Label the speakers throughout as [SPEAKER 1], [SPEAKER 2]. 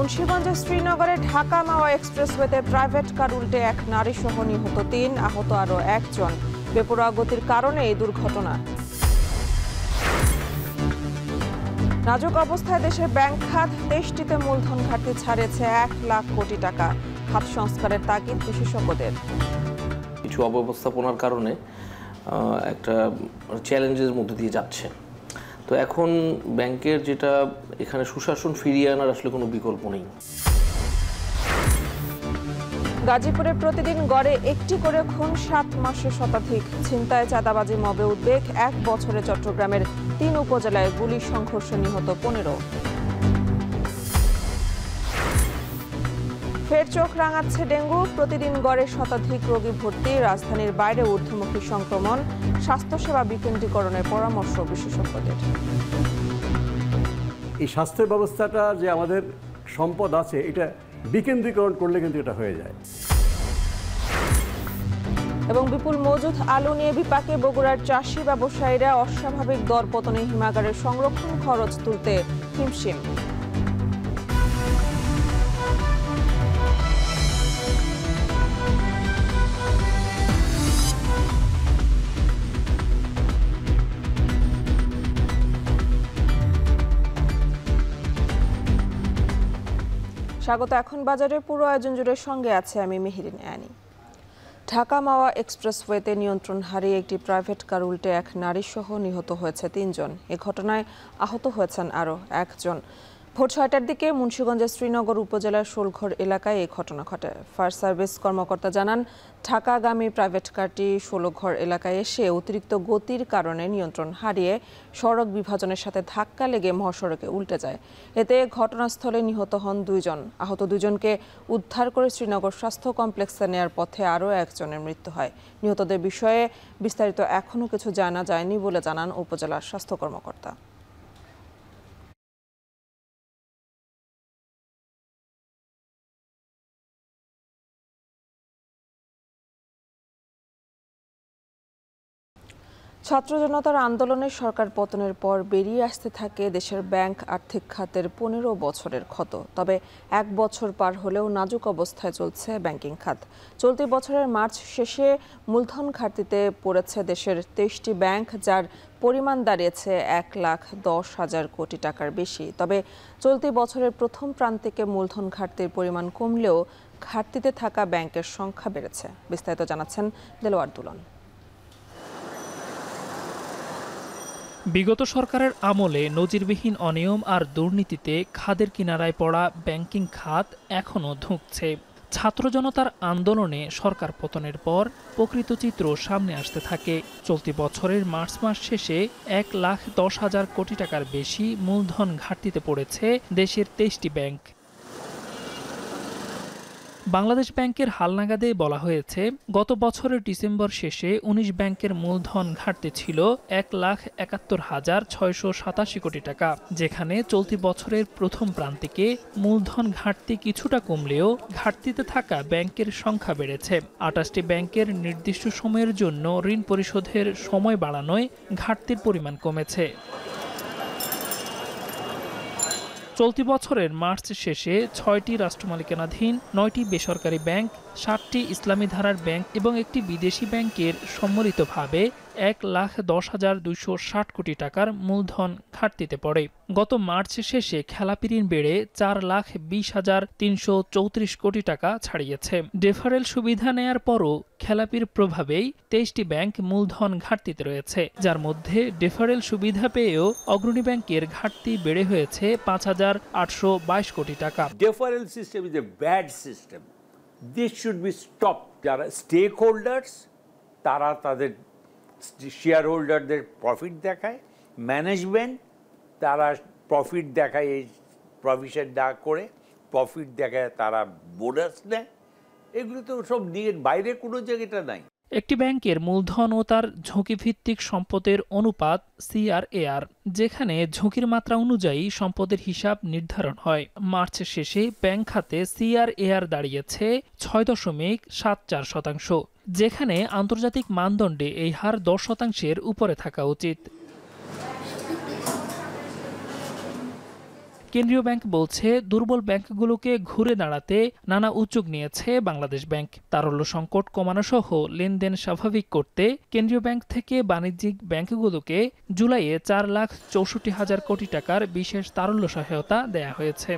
[SPEAKER 1] মুন্সিগঞ্জের শ্রীনগরে ঢাকা মাওয়া এক্সপ্রেসওয়েতে private car উল্টে এক নারী সহ নিহত ৩, আহত আরও ১ জন। বেপরোয়া গতির কারণে এই দুর্ঘটনা। নাজুক অবস্থায় দেশের ব্যাংক খাত ২৩টিতে মূলধন ঘাটতি ছাড়িয়েছে ১ লাখ কোটি টাকা। খাত সংস্কারের তাগিদ বিশেষজ্ঞদের।
[SPEAKER 2] কিছু অব্যবস্থাপনার কারণে একটা চ্যালেঞ্জের মধ্যে দিয়ে যাচ্ছে। তো এখন ব্যাংকের যেটা এখানে সুশাসন ফিরিয়ে আনার আসলে কোনো বিকল্প নেই।
[SPEAKER 1] গাজীপুরে প্রতিদিন গড়ে একটি করে খুন, ৭ মাসে শতাধিক। ছিনতাই, চাঁদাবাজি, মবে উদ্বেগ। ১ বছরে চট্টগ্রামের ৩ উপজেলায় গুলি সংঘর্ষে নিহত ১৫। ফের চোখ রাঙাচ্ছে ডেঙ্গু। প্রতিদিন গড়ে শতাধিক রোগী ভর্তি। রাজধানীর বাইরে ঊর্ধ্বমুখী সংক্রমণ। স্বাস্থ্যসেবা বিকেন্দ্রীকরণের পরামর্শ বিশেষজ্ঞদের।
[SPEAKER 3] এই স্বাস্থ্য ব্যবস্থাটা যে আমাদের সম্পদ আছে, এটা বিকেন্দ্রীকরণ করলে কিন্তু এটা হয়ে যায়।
[SPEAKER 1] এবং বিপুল মজুদ আলু নিয়ে বিপাকে বগুড়ার চাষি ব্যবসায়ীরা। অস্বাভাবিক দরপতনে হিমাগারের সংরক্ষণ খরচ তুলতে হিমশিম। স্বাগত। এখন বাজারে পুরো আয়োজন জুড়ে সঙ্গে আছে আমি মেহেরিন অ্যানি। ঢাকা মাওয়া এক্সপ্রেসওয়েতে নিয়ন্ত্রণ হারিয়ে একটি প্রাইভেট কার উল্টে এক নারী সহ নিহত হয়েছে ৩ জন। এ ঘটনায় আহত হয়েছেন আরও ১ জন। ভোর ৬টার দিকে মুন্সিগঞ্জের শ্রীনগর উপজেলার শোলঘর এলাকায় এই ঘটনা ঘটে। ফায়ার সার্ভিস কর্মকর্তা জানান, ঢাকাগামী প্রাইভেট কারটি শোলঘর এলাকায় এসে অতিরিক্ত গতির কারণে নিয়ন্ত্রণ হারিয়ে সড়ক বিভাজনের সাথে ধাক্কা লেগে মহাসড়কে উল্টে যায়। এতে ঘটনাস্থলে নিহত হন ২ জন। আহত ২ জনকে উদ্ধার করে শ্রীনগর স্বাস্থ্য কমপ্লেক্সে নেয়ার পথে আরও ১ জনের মৃত্যু হয়। নিহতদের বিষয়ে বিস্তারিত এখনও কিছু জানা যায়নি বলে জানান উপজেলার স্বাস্থ্য কর্মকর্তা। ছাত্র জনতার আন্দোলনে সরকার পতনের পর বেরিয়ে আসতে থাকে দেশের ব্যাংক আর্থিক খাতের ১৫ বছরের ক্ষত। তবে ১ বছর পার হলেও নাজুক অবস্থায় চলছে ব্যাংকিং খাত। চলতি বছরের মার্চ শেষে মূলধন ঘাটতিতে পড়েছে দেশের ২৩টি ব্যাংক, যার পরিমাণ দাঁড়িয়েছে ১,১০,০০০ কোটি টাকার বেশি। তবে চলতি বছরের প্রথম প্রান্তিকে মূলধন ঘাটতির পরিমাণ কমলেও ঘাটতিতে থাকা ব্যাংকের সংখ্যা বেড়েছে। বিস্তারিত জানাচ্ছেন দেলোয়ার দুলন।
[SPEAKER 4] বিগত সরকারের আমলে নজিরবিহীন অনিয়ম আর দুর্নীতিতে খাদের কিনারায় পড়া ব্যাংকিং খাত এখনও ধুঁকছে। ছাত্র জনতার আন্দোলনে সরকার পতনের পর প্রকৃত চিত্র সামনে আসতে থাকে। চলতি বছরের মার্চ মাস শেষে ১,১০,০০০ কোটি টাকার বেশি মূলধন ঘাটতিতে পড়েছে দেশের ২৩টি ব্যাংক। বাংলাদেশ ব্যাংকের হালনাগাদে বলা হয়েছে, গত বছরের ডিসেম্বর শেষে ১৯ ব্যাংকের মূলধন ঘাটতি ছিল ১,৭১,৬৮৭ কোটি টাকা, যেখানে চলতি বছরের প্রথম প্রান্তিকে মূলধন ঘাটতি কিছুটা কমলেও ঘাটতিতে থাকা ব্যাংকের সংখ্যা বেড়েছে। ২৮টি ব্যাংকের নির্দিষ্ট সময়ের জন্য ঋণ পরিশোধের সময় বাড়ানোয় ঘাটতির পরিমাণ কমেছে। চলতি বছরের মার্চ শেষে ৬টি রাষ্ট্রমালিকানাধীন, ৯টি বেসরকারি ব্যাংক, ৭টি ইসলামী ধারার ব্যাংক এবং একটি বিদেশি ব্যাংকের সম্মিলিতভাবে ১,১০,২৬০ কোটি টাকার মূলধন ঘাটতিতে পড়ে। গত মার্চ শেষে খেলাপি ঋণ বেড়ে ৪,২০,৩৩৪ কোটি টাকা ছাড়িয়েছে। ডেফারেল সুবিধা নেয়ার পরও খেলাপির প্রভাবেই ২৩টি ব্যাংক মূলধন ঘাটতিতে রয়েছে, যার মধ্যে ডেফারেল সুবিধা পেয়েও অগ্রণী ব্যাংকের ঘাটতি বেড়ে হয়েছে ৫,৮২২ কোটি টাকা।
[SPEAKER 5] Deferral system is a bad system. This should be stop. যারা স্টেক হোল্ডার্স, তারা তাদের শেয়ার হোল্ডারদের প্রফিট দেখায়, ম্যানেজমেন্ট তারা প্রফিট দেখায়, এই প্রভিশন না করে প্রফিট দেখায় তারা বোনাস নেয়। এগুলো তো সব নিয়ে বাইরে কোনো জায়গাটা নাই।
[SPEAKER 4] একটি ব্যাংকের মূলধন ও তার ঝুঁকিভিত্তিক সম্পদের অনুপাত CRAR, যেখানে ঝুঁকির মাত্রা অনুযায়ী সম্পদের হিসাব নির্ধারণ হয়। মার্চ শেষে ব্যাংক খাতে CRAR দাঁড়িয়েছে ৬.৭৪%, যেখানে আন্তর্জাতিক মানদণ্ডে এই হার ১০%-এর উপরে থাকা উচিত। কেন্দ্রীয় ব্যাংক বলছে, দুর্বল ব্যাংকগুলোকে ঘুরে দাঁড়াতে নানা উদ্যোগ নিয়েছে বাংলাদেশ ব্যাংক। তারল্য সংকট কমানো সহ লেনদেন স্বাভাবিক করতে কেন্দ্রীয় ব্যাংক থেকে বাণিজ্যিক ব্যাংকগুলোকে জুলাইয়ে 4,64,000 কোটি টাকার বিশেষ তারল্য সহায়তা দেয়া হয়েছে।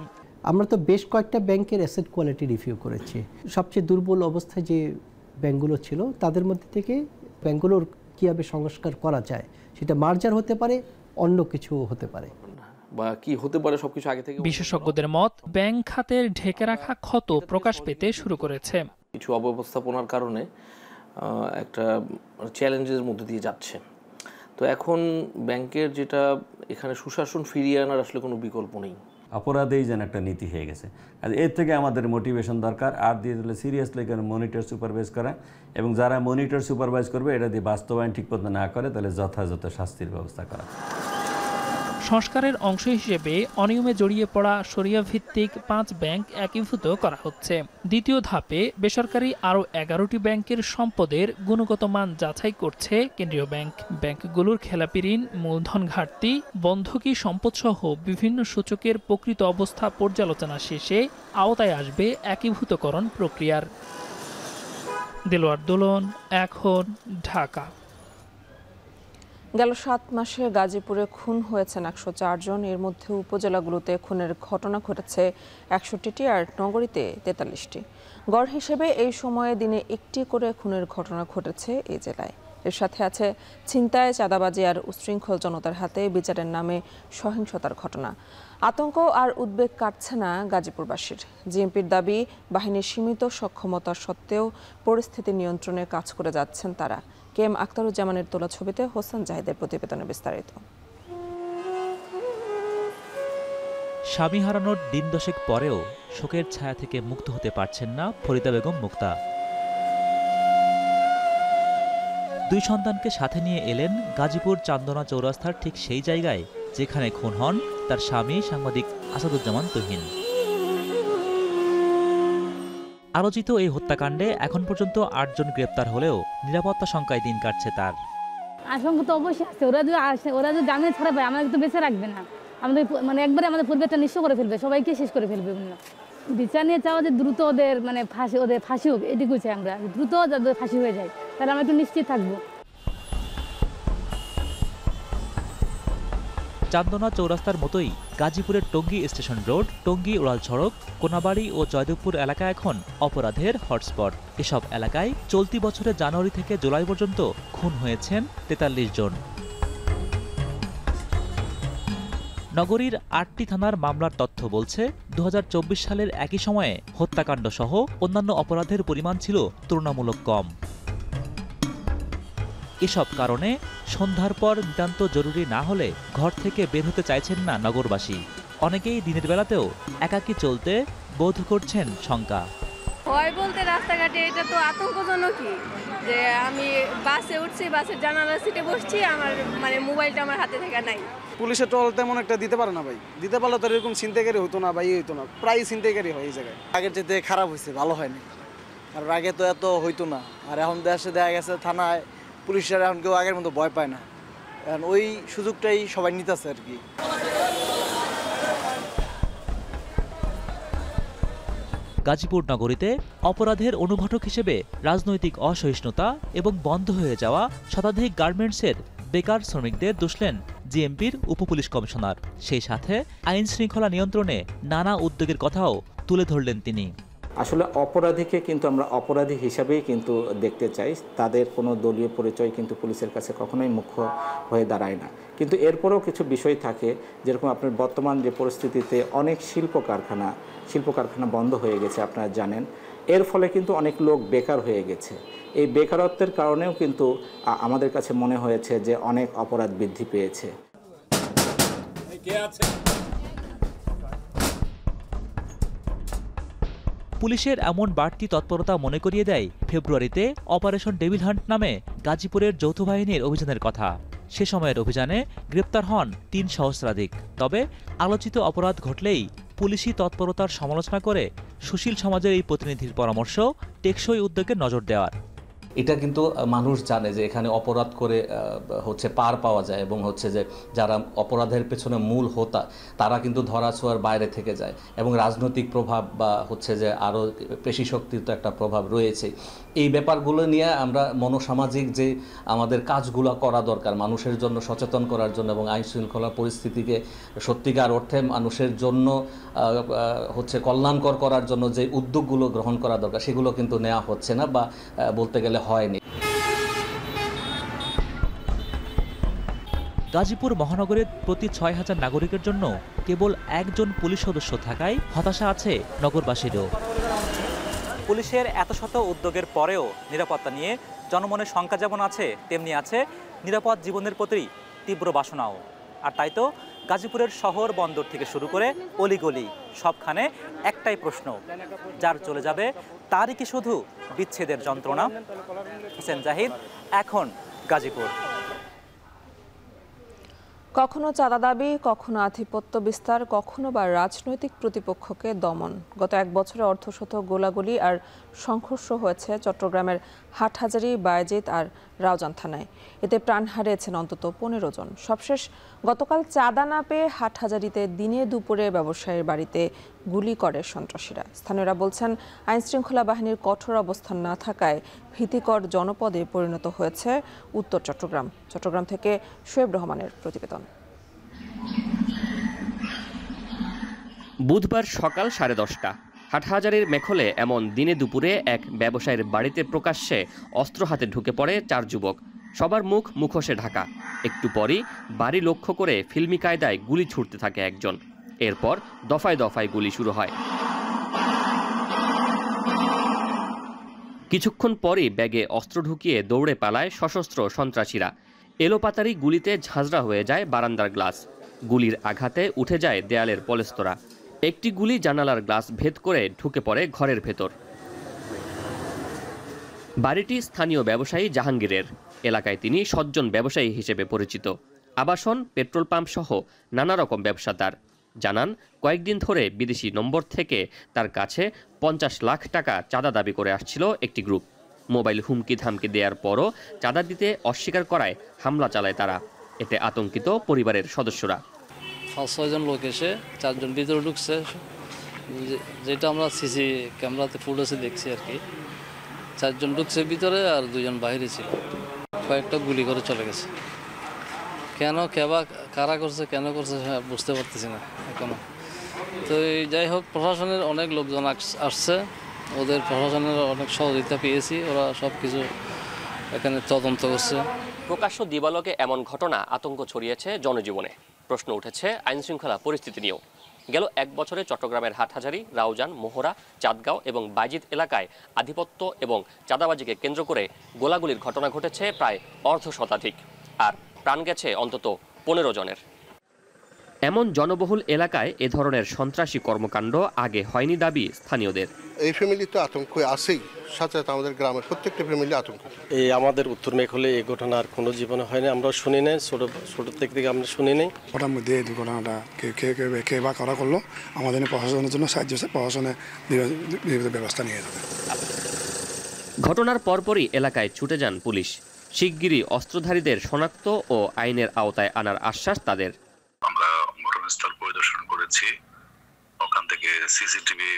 [SPEAKER 6] আমরা তো বেশ কয়েকটা ব্যাংকের অ্যাসেট কোয়ালিটি রিভিউ করেছি। সবচেয়ে দুর্বল অবস্থায় যে ব্যাংকগুলো ছিল তাদের মধ্যে থেকে ব্যাংকগুলোর কীভাবে সংস্কার করা যায়, সেটা মার্জার হতে পারে, অন্য কিছু হতে পারে,
[SPEAKER 2] বা কি হতে পারে সবকিছু আগে থেকে।
[SPEAKER 4] বিশেষজ্ঞদের মত, ব্যাংক খাতের ঢেকে রাখা ক্ষত প্রকাশ পেতে শুরু করেছে।
[SPEAKER 2] কিছু অব্যবস্থাপনার কারণে একটা চ্যালেঞ্জের মধ্যে দিয়ে যাচ্ছে। তো এখন ব্যাংকের যেটা এখানে সুশাসন ফিরিয়ে আনার আসলে কোনো বিকল্প নেই।
[SPEAKER 7] অপরাধেই যেন একটা নীতি হয়ে গেছে। আর এর থেকে আমাদের মোটিভেশন দরকার, আর দিয়ে দিলে সিরিয়াসলি মনিটর সুপারভাইজ করা, এবং যারা মনিটর সুপারভাইজ করবে এটা দিয়ে বাস্তবায়ন ঠিকমতো না করে তাহলে যথাযথ শাস্তির ব্যবস্থা করা।
[SPEAKER 4] সংস্কারের অংশ হিসেবে অনিয়মে জড়িয়ে পড়া শরিয়া ভিত্তিক 5 ব্যাংক একীভূত করা হচ্ছে। দ্বিতীয় ধাপে বেসরকারি আরও 11টি ব্যাংকের সম্পদের গুণগত মান যাচাই করছে কেন্দ্রীয় ব্যাংক। ব্যাংকগুলোর খেলাপি ঋণ, মূলধন ঘাটতি, বন্ধকি সম্পদসহ বিভিন্ন সূচকের প্রকৃত অবস্থা পর্যালোচনা শেষে আওতায় আসবে একীভূতকরণ প্রক্রিয়ার। দেলোয়ার দোলন, এখন, ঢাকা।
[SPEAKER 1] গেল 7 মাসে গাজীপুরে খুন হয়েছেন 104 জন। এর মধ্যে উপজেলাগুলোতে খুনের ঘটনা ঘটেছে 61টি আর নগরীতে 43টি। গড় হিসেবে এই সময়ে দিনে 1টি করে খুনের ঘটনা ঘটেছে এই জেলায়। এর সাথে আছে ছিনতাই, চাঁদাবাজি আর উচ্ছৃঙ্খল জনতার হাতে বিচারের নামে সহিংসতার ঘটনা। আতঙ্ক আর উদ্বেগ কাটছে না গাজীপুরবাসীর। জিএমপির দাবি, বাহিনীর সীমিত সক্ষমতা সত্ত্বেও পরিস্থিতি নিয়ন্ত্রণে কাজ করে যাচ্ছেন তারা। কেম আখতারুজ্জামানের তোলা ছবিতে হোসেন জাহিদের প্রতিবেদনে বিস্তারিত।
[SPEAKER 8] স্বামী হারানোর দিন দশেক পরেও শোকের ছায়া থেকে মুক্ত হতে পারছেন না ফরিদা বেগম মুক্তা। 2 সন্তানকে সাথে নিয়ে এলেন গাজীপুর চান্দনা চৌরাস্তার ঠিক সেই জায়গায় যেখানে খুন হন তার স্বামী সাংবাদিক আসাদুজ্জামান তুহিন। আলোচিত এই হত্যাকাণ্ডে এখন পর্যন্ত 8 জন গ্রেপ্তার হলেও নিরাপত্তা শঙ্কায় দিন কাটছে তার।
[SPEAKER 9] আশঙ্কা তো অবশ্যই আছে, ওরা যদি জামিন ছাড়া পায় আমাদের তো বেঁচে রাখবে না, আমাদের মানে একবারে আমাদের পরিবারটা নিঃস্ব করে ফেলবে, সবাইকে শেষ করে ফেলবে। বিচার নিয়ে চাওয়া যে দ্রুত ওদের ফাঁসি হোক, এটুকু চাই আমরা, দ্রুত যাদের ফাঁসি হয়ে যায় তাহলে আমরা একটু নিশ্চিত থাকবো।
[SPEAKER 8] চান্দনা চৌরাস্তার মতোই গাজীপুরের Tongi station road, Tongi oral সড়ক, কোনাবাড়ি ও জয়দেবপুর এলাকা এখন অপরাধের হটস্পট। এসব এলাকায় চলতি বছরের জানুয়ারি থেকে জুলাই পর্যন্ত খুন হয়েছেন 43 জন। নগরীর 8টি থানার মামলার তথ্য বলছে 2024 সালের একই সময়ে হত্যাকাণ্ড সহ অন্যান্য অপরাধের পরিমাণ ছিল তুলনামূলক কম। এসব কারণে সন্ধ্যার পর নিতান্ত জরুরি না হলে ঘর থেকে বের হতে চাইছেন না নগরবাসী। অনেকেই দিনের বেলাতেও একাকী চলতে বোধ করছেন শঙ্কা।
[SPEAKER 10] ভয় বলতে রাস্তাঘাটে এটা তো আতঙ্কজনকই, যে আমি বাসে উঠছি, বাসের জানালার সিটে বসছি, আমার মানে মোবাইলটা আমার হাতে থেকে নাই।
[SPEAKER 11] পুলিশের টল তেমন একটা দিতে পারে না ভাই, দিতে পারলে তো এরকম ছিনতাইকারী হতো না ভাই, হইতো না, প্রায় ছিনতাইকারী হয় এই জায়গায়। আগের চেয়ে খারাপ হয়েছে, ভালো হয়নি, আর আগে তো এত হইতো না। আর এখন দেশে দেখা গেছে থানায় পুলিশের এখন কেউ আগের মতো ভয় পায় না, এখন ওই সুযোগটাই সবাই নিতেছে আর কি।
[SPEAKER 8] গাজীপুর নগরীতে অপরাধের অনুঘটক হিসেবে রাজনৈতিক অসহিষ্ণুতা এবং বন্ধ হয়ে যাওয়া শতাধিক গার্মেন্টসের বেকার শ্রমিকদের দুষলেন জিএমপির উপপুলিশ কমিশনার। সেই সাথে আইন শৃঙ্খলা নিয়ন্ত্রণে নানা উদ্যোগের কথাও তুলে ধরলেন তিনি।
[SPEAKER 12] আসলে অপরাধীকে কিন্তু আমরা অপরাধী হিসাবেই কিন্তু দেখতে চাই, তাদের কোনো দলীয় পরিচয় কিন্তু পুলিশের কাছে কখনোই মুখ্য হয়ে দাঁড়ায় না। কিন্তু এরপরেও কিছু বিষয় থাকে, যেরকম আপনার বর্তমান যে পরিস্থিতিতে অনেক শিল্প কারখানা বন্ধ হয়ে গেছে আপনারা জানেন, এর ফলে কিন্তু অনেক লোক বেকার হয়ে গেছে। এই বেকারত্বের কারণেও কিন্তু আমাদের কাছে মনে হয়েছে যে অনেক অপরাধ বৃদ্ধি পেয়েছে।
[SPEAKER 8] পুলিশের এমন বাড়তি তৎপরতা মনে করিয়ে দেয় ফেব্রুয়ারিতে অপারেশন ডেভিল হান্ট নামে গাজীপুরের যৌথ বাহিনীর অভিযানের কথা। সে সময়ের অভিযানে গ্রেপ্তার হন 3 সহস্রাধিক। তবে আলোচিত অপরাধ ঘটলেই পুলিশি তৎপরতার সমালোচনা করে সুশীল সমাজের এই প্রতিনিধির পরামর্শ টেকসই উদ্যোগে নজর দেওয়ার।
[SPEAKER 13] এটা কিন্তু মানুষ জানে যে এখানে অপরাধ করে হচ্ছে পার পাওয়া যায় এবং হচ্ছে যে যারা অপরাধের পেছনে মূল হোতা তারা কিন্তু ধরাছোঁয়ার বাইরে থেকে যায় এবং রাজনৈতিক প্রভাব বা হচ্ছে যে আরও পেশি শক্তির তো একটা প্রভাব রয়েছে। এই ব্যাপারগুলো নিয়ে আমরা মনোসামাজিক যে আমাদের কাজগুলো করা দরকার মানুষের জন্য সচেতন করার জন্য এবং আইন শৃঙ্খলা পরিস্থিতিকে সত্যিকার অর্থে মানুষের জন্য হচ্ছে কল্যাণকর করার জন্য যে উদ্যোগগুলো গ্রহণ করা দরকার সেগুলো কিন্তু নেওয়া হচ্ছে না বা বলতে গেলে হয়নি।
[SPEAKER 8] গাজীপুর মহানগরের প্রতি ৬,০০০ নাগরিকের জন্য কেবল একজন পুলিশ সদস্য থাকায় হতাশা আছে নগরবাসীরও।
[SPEAKER 14] পুলিশের এত শত উদ্যোগের পরেও নিরাপত্তা নিয়ে জনমনের শঙ্কা যেমন আছে, তেমনি আছে নিরাপদ জীবনের প্রতি তীব্র বাসনাও। আর তাই তো গাজীপুরের শহর বন্দর থেকে শুরু করে অলিগলি সবখানে একটাই প্রশ্ন, যার চলে যাবে তারই কি শুধু বিচ্ছেদের যন্ত্রণা? হোসেন জাহিদ, এখন গাজীপুর।
[SPEAKER 1] কখনো চাঁদা দাবি, কখনো আধিপত্য বিস্তার, কখনো বা রাজনৈতিক প্রতিপক্ষকে দমন। গত এক বছরে অর্ধশত গোলাগুলি আর সংঘর্ষ হয়েছে চট্টগ্রামের হাটহাজারী, বায়েজিদ আর রাউজান থানায়। এতে প্রাণ হারিয়েছেন অন্তত 15 জন। সবশেষ গতকাল চাঁদা না পেয়ে হাটহাজারীতে দিনে দুপুরে ব্যবসায়ীর বাড়িতে গুলি করে সন্ত্রাসীরা। স্থানীয়রা বলছেন, আইনশৃঙ্খলা বাহিনীর কঠোর অবস্থান না থাকায় ভীতিকর জনপদে পরিণত হয়েছে উত্তর চট্টগ্রাম। চট্টগ্রাম থেকে শোয়েব রহমানের প্রতিবেদন।
[SPEAKER 15] বুধবার সকাল 10:30 হাটহাজারীর মেখলে এমন দিনে দুপুরে এক ব্যবসায়ীর বাড়িতে প্রকাশ্যে অস্ত্র হাতে ঢুকে পড়ে 4 যুবক। সবার মুখ মুখোশে ঢাকা। একটু পরই বাড়ি লক্ষ্য করে ফিল্মি কায়দায় গুলি ছুড়তে থাকে একজন। এরপর দফায় দফায় গুলি শুরু হয়। কিছুক্ষণ পরই ব্যাগে অস্ত্র ঢুকিয়ে দৌড়ে পালায় সশস্ত্র সন্ত্রাসীরা। এলোপাতারি গুলিতে ঝাঁঝরা হয়ে যায় বারান্দার গ্লাস। গুলির আঘাতে উঠে যায় দেয়ালের পলেস্তরা। একটি গুলি জানালার গ্লাস ভেদ করে ঢুকে পড়ে ঘরের ভেতর। বাড়িটি স্থানীয় ব্যবসায়ী জাহাঙ্গীরের। এলাকায় তিনি সজ্জন ব্যবসায়ী হিসেবে পরিচিত। আবাসন, পেট্রোল পাম্প সহ নানা রকম ব্যবসা তার। জানান, কয়েকদিন ধরে বিদেশি নম্বর থেকে তার কাছে 50 লাখ টাকা চাঁদা দাবি করে আসছিল একটি গ্রুপ। মোবাইল হুমকি ধামকি দেওয়ার পরও চাঁদা দিতে অস্বীকার করায় হামলা চালায় তারা। এতে আতঙ্কিত পরিবারের সদস্যরা।
[SPEAKER 16] 5-6 জন লোক এসে 4 জন ভিতরে ঢুকছে, যেটা আমরা সিসি ক্যামেরাতে ফুটেজে দেখছি আর কি। 4 জন ঢুকছে ভিতরে আর 2 জন বাইরে ছিল। কয়েকটা গুলি করে চলে গেছে। কেন, কারা করছে, কেন করছে বুঝতে পারতেছি না এখনো। তো যাই হোক, প্রশাসনের অনেক লোকজন আসছে, ওদের প্রশাসনের অনেক সহযোগিতা পেয়েছি। ওরা সব কিছু এখানে তদন্ত করছে।
[SPEAKER 15] প্রকাশ্য দিবালোকে এমন ঘটনা আতঙ্ক ছড়িয়েছে জনজীবনে। প্রশ্ন উঠেছে আইনশৃঙ্খলা পরিস্থিতি নিয়েও। গেল এক বছরে চট্টগ্রামের হাটহাজারী, রাউজান, মোহরা, চাঁদগাঁও এবং বায়েজিদ এলাকায় আধিপত্য এবং চাঁদাবাজিকে কেন্দ্র করে গোলাগুলির ঘটনা ঘটেছে প্রায় 1/2 আর প্রাণ গেছে অন্তত 15 জনের। এমন জনবহুল এলাকায় এ ধরনের সন্ত্রাসী কর্মকাণ্ড আগে হয়নি দাবি স্থানীয়দের।
[SPEAKER 17] এই ফ্যামিলি তো আতঙ্ক আছেই, সাথে সাথে আমাদের গ্রামের প্রত্যেকটা ফ্যামিলি আতঙ্ক।
[SPEAKER 18] এই আমাদের উত্তর মেঘলে এই ঘটনা আর কোনো জীবনে হয় না, আমরা শুনি নাই, ছোট থেকে আমরা শুনি নাই।
[SPEAKER 19] ওটার মধ্যে এই দুর্ঘটনাটা কে বা করা করলো, আমাদের প্রশাসনের জন্য সাহায্য, প্রশাসনে ব্যবস্থা নিয়ে যাবে।
[SPEAKER 15] ঘটনার পরপরই এলাকায় ছুটে যান পুলিশ। শিগগিরই অস্ত্রধারীদের শনাক্ত ও আইনের আওতায় আনার আশ্বাস তাদের।
[SPEAKER 20] আমরা ঘটনাস্থল পরিদর্শন করেছি, ওখান থেকে সিসিটিভি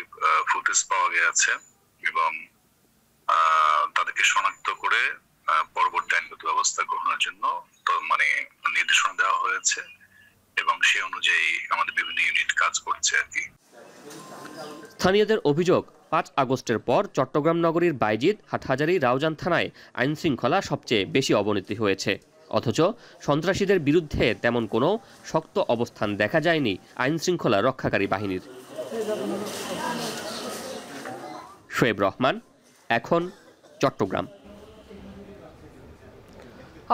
[SPEAKER 20] ফুটেজ পাওয়া গেছে এবং তাদেরকে শনাক্ত করে পরবর্তী আইনগত ব্যবস্থা গ্রহণের জন্য নির্দেশনা দেওয়া হয়েছে এবং সেই অনুযায়ী আমাদের বিভিন্ন ইউনিট কাজ করছে আর কি।
[SPEAKER 15] স্থানীয়দের অভিযোগ, 5 আগস্টের পর চট্টগ্রাম নগরীর বায়েজিদ, হাটহাজারী, রাউজান থানায় আইন শৃঙ্খলা সবচেয়ে বেশি অবনতি হয়েছে। অথচ সন্ত্রাসীদের বিরুদ্ধে তেমন কোনো শক্ত অবস্থান দেখা যায়নি আইন শৃঙ্খলা রক্ষাকারী বাহিনীর। শোয়েব রহমান, এখন চট্টগ্রাম।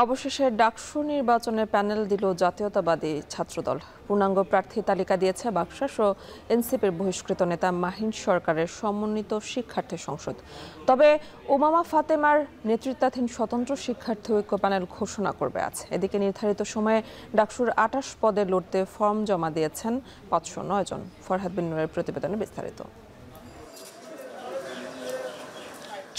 [SPEAKER 1] অবশেষে ডাকসু নির্বাচনে প্যানেল দিল জাতীয়তাবাদী ছাত্রদল। পূর্ণাঙ্গ প্রার্থী তালিকা দিয়েছে বাকশাস ও এনসিপির বহিষ্কৃত নেতা মাহিন সরকারের সমন্বিত শিক্ষার্থী সংসদ। তবে ওমামা ফাতেমার নেতৃত্বাধীন স্বতন্ত্র শিক্ষার্থী ঐক্য প্যানেল ঘোষণা করবে আজ। এদিকে নির্ধারিত সময়ে ডাকসুর 28 পদে লড়তে ফর্ম জমা দিয়েছেন 509 জন। ফরহাদ বিন নূরের প্রতিবেদনে বিস্তারিত।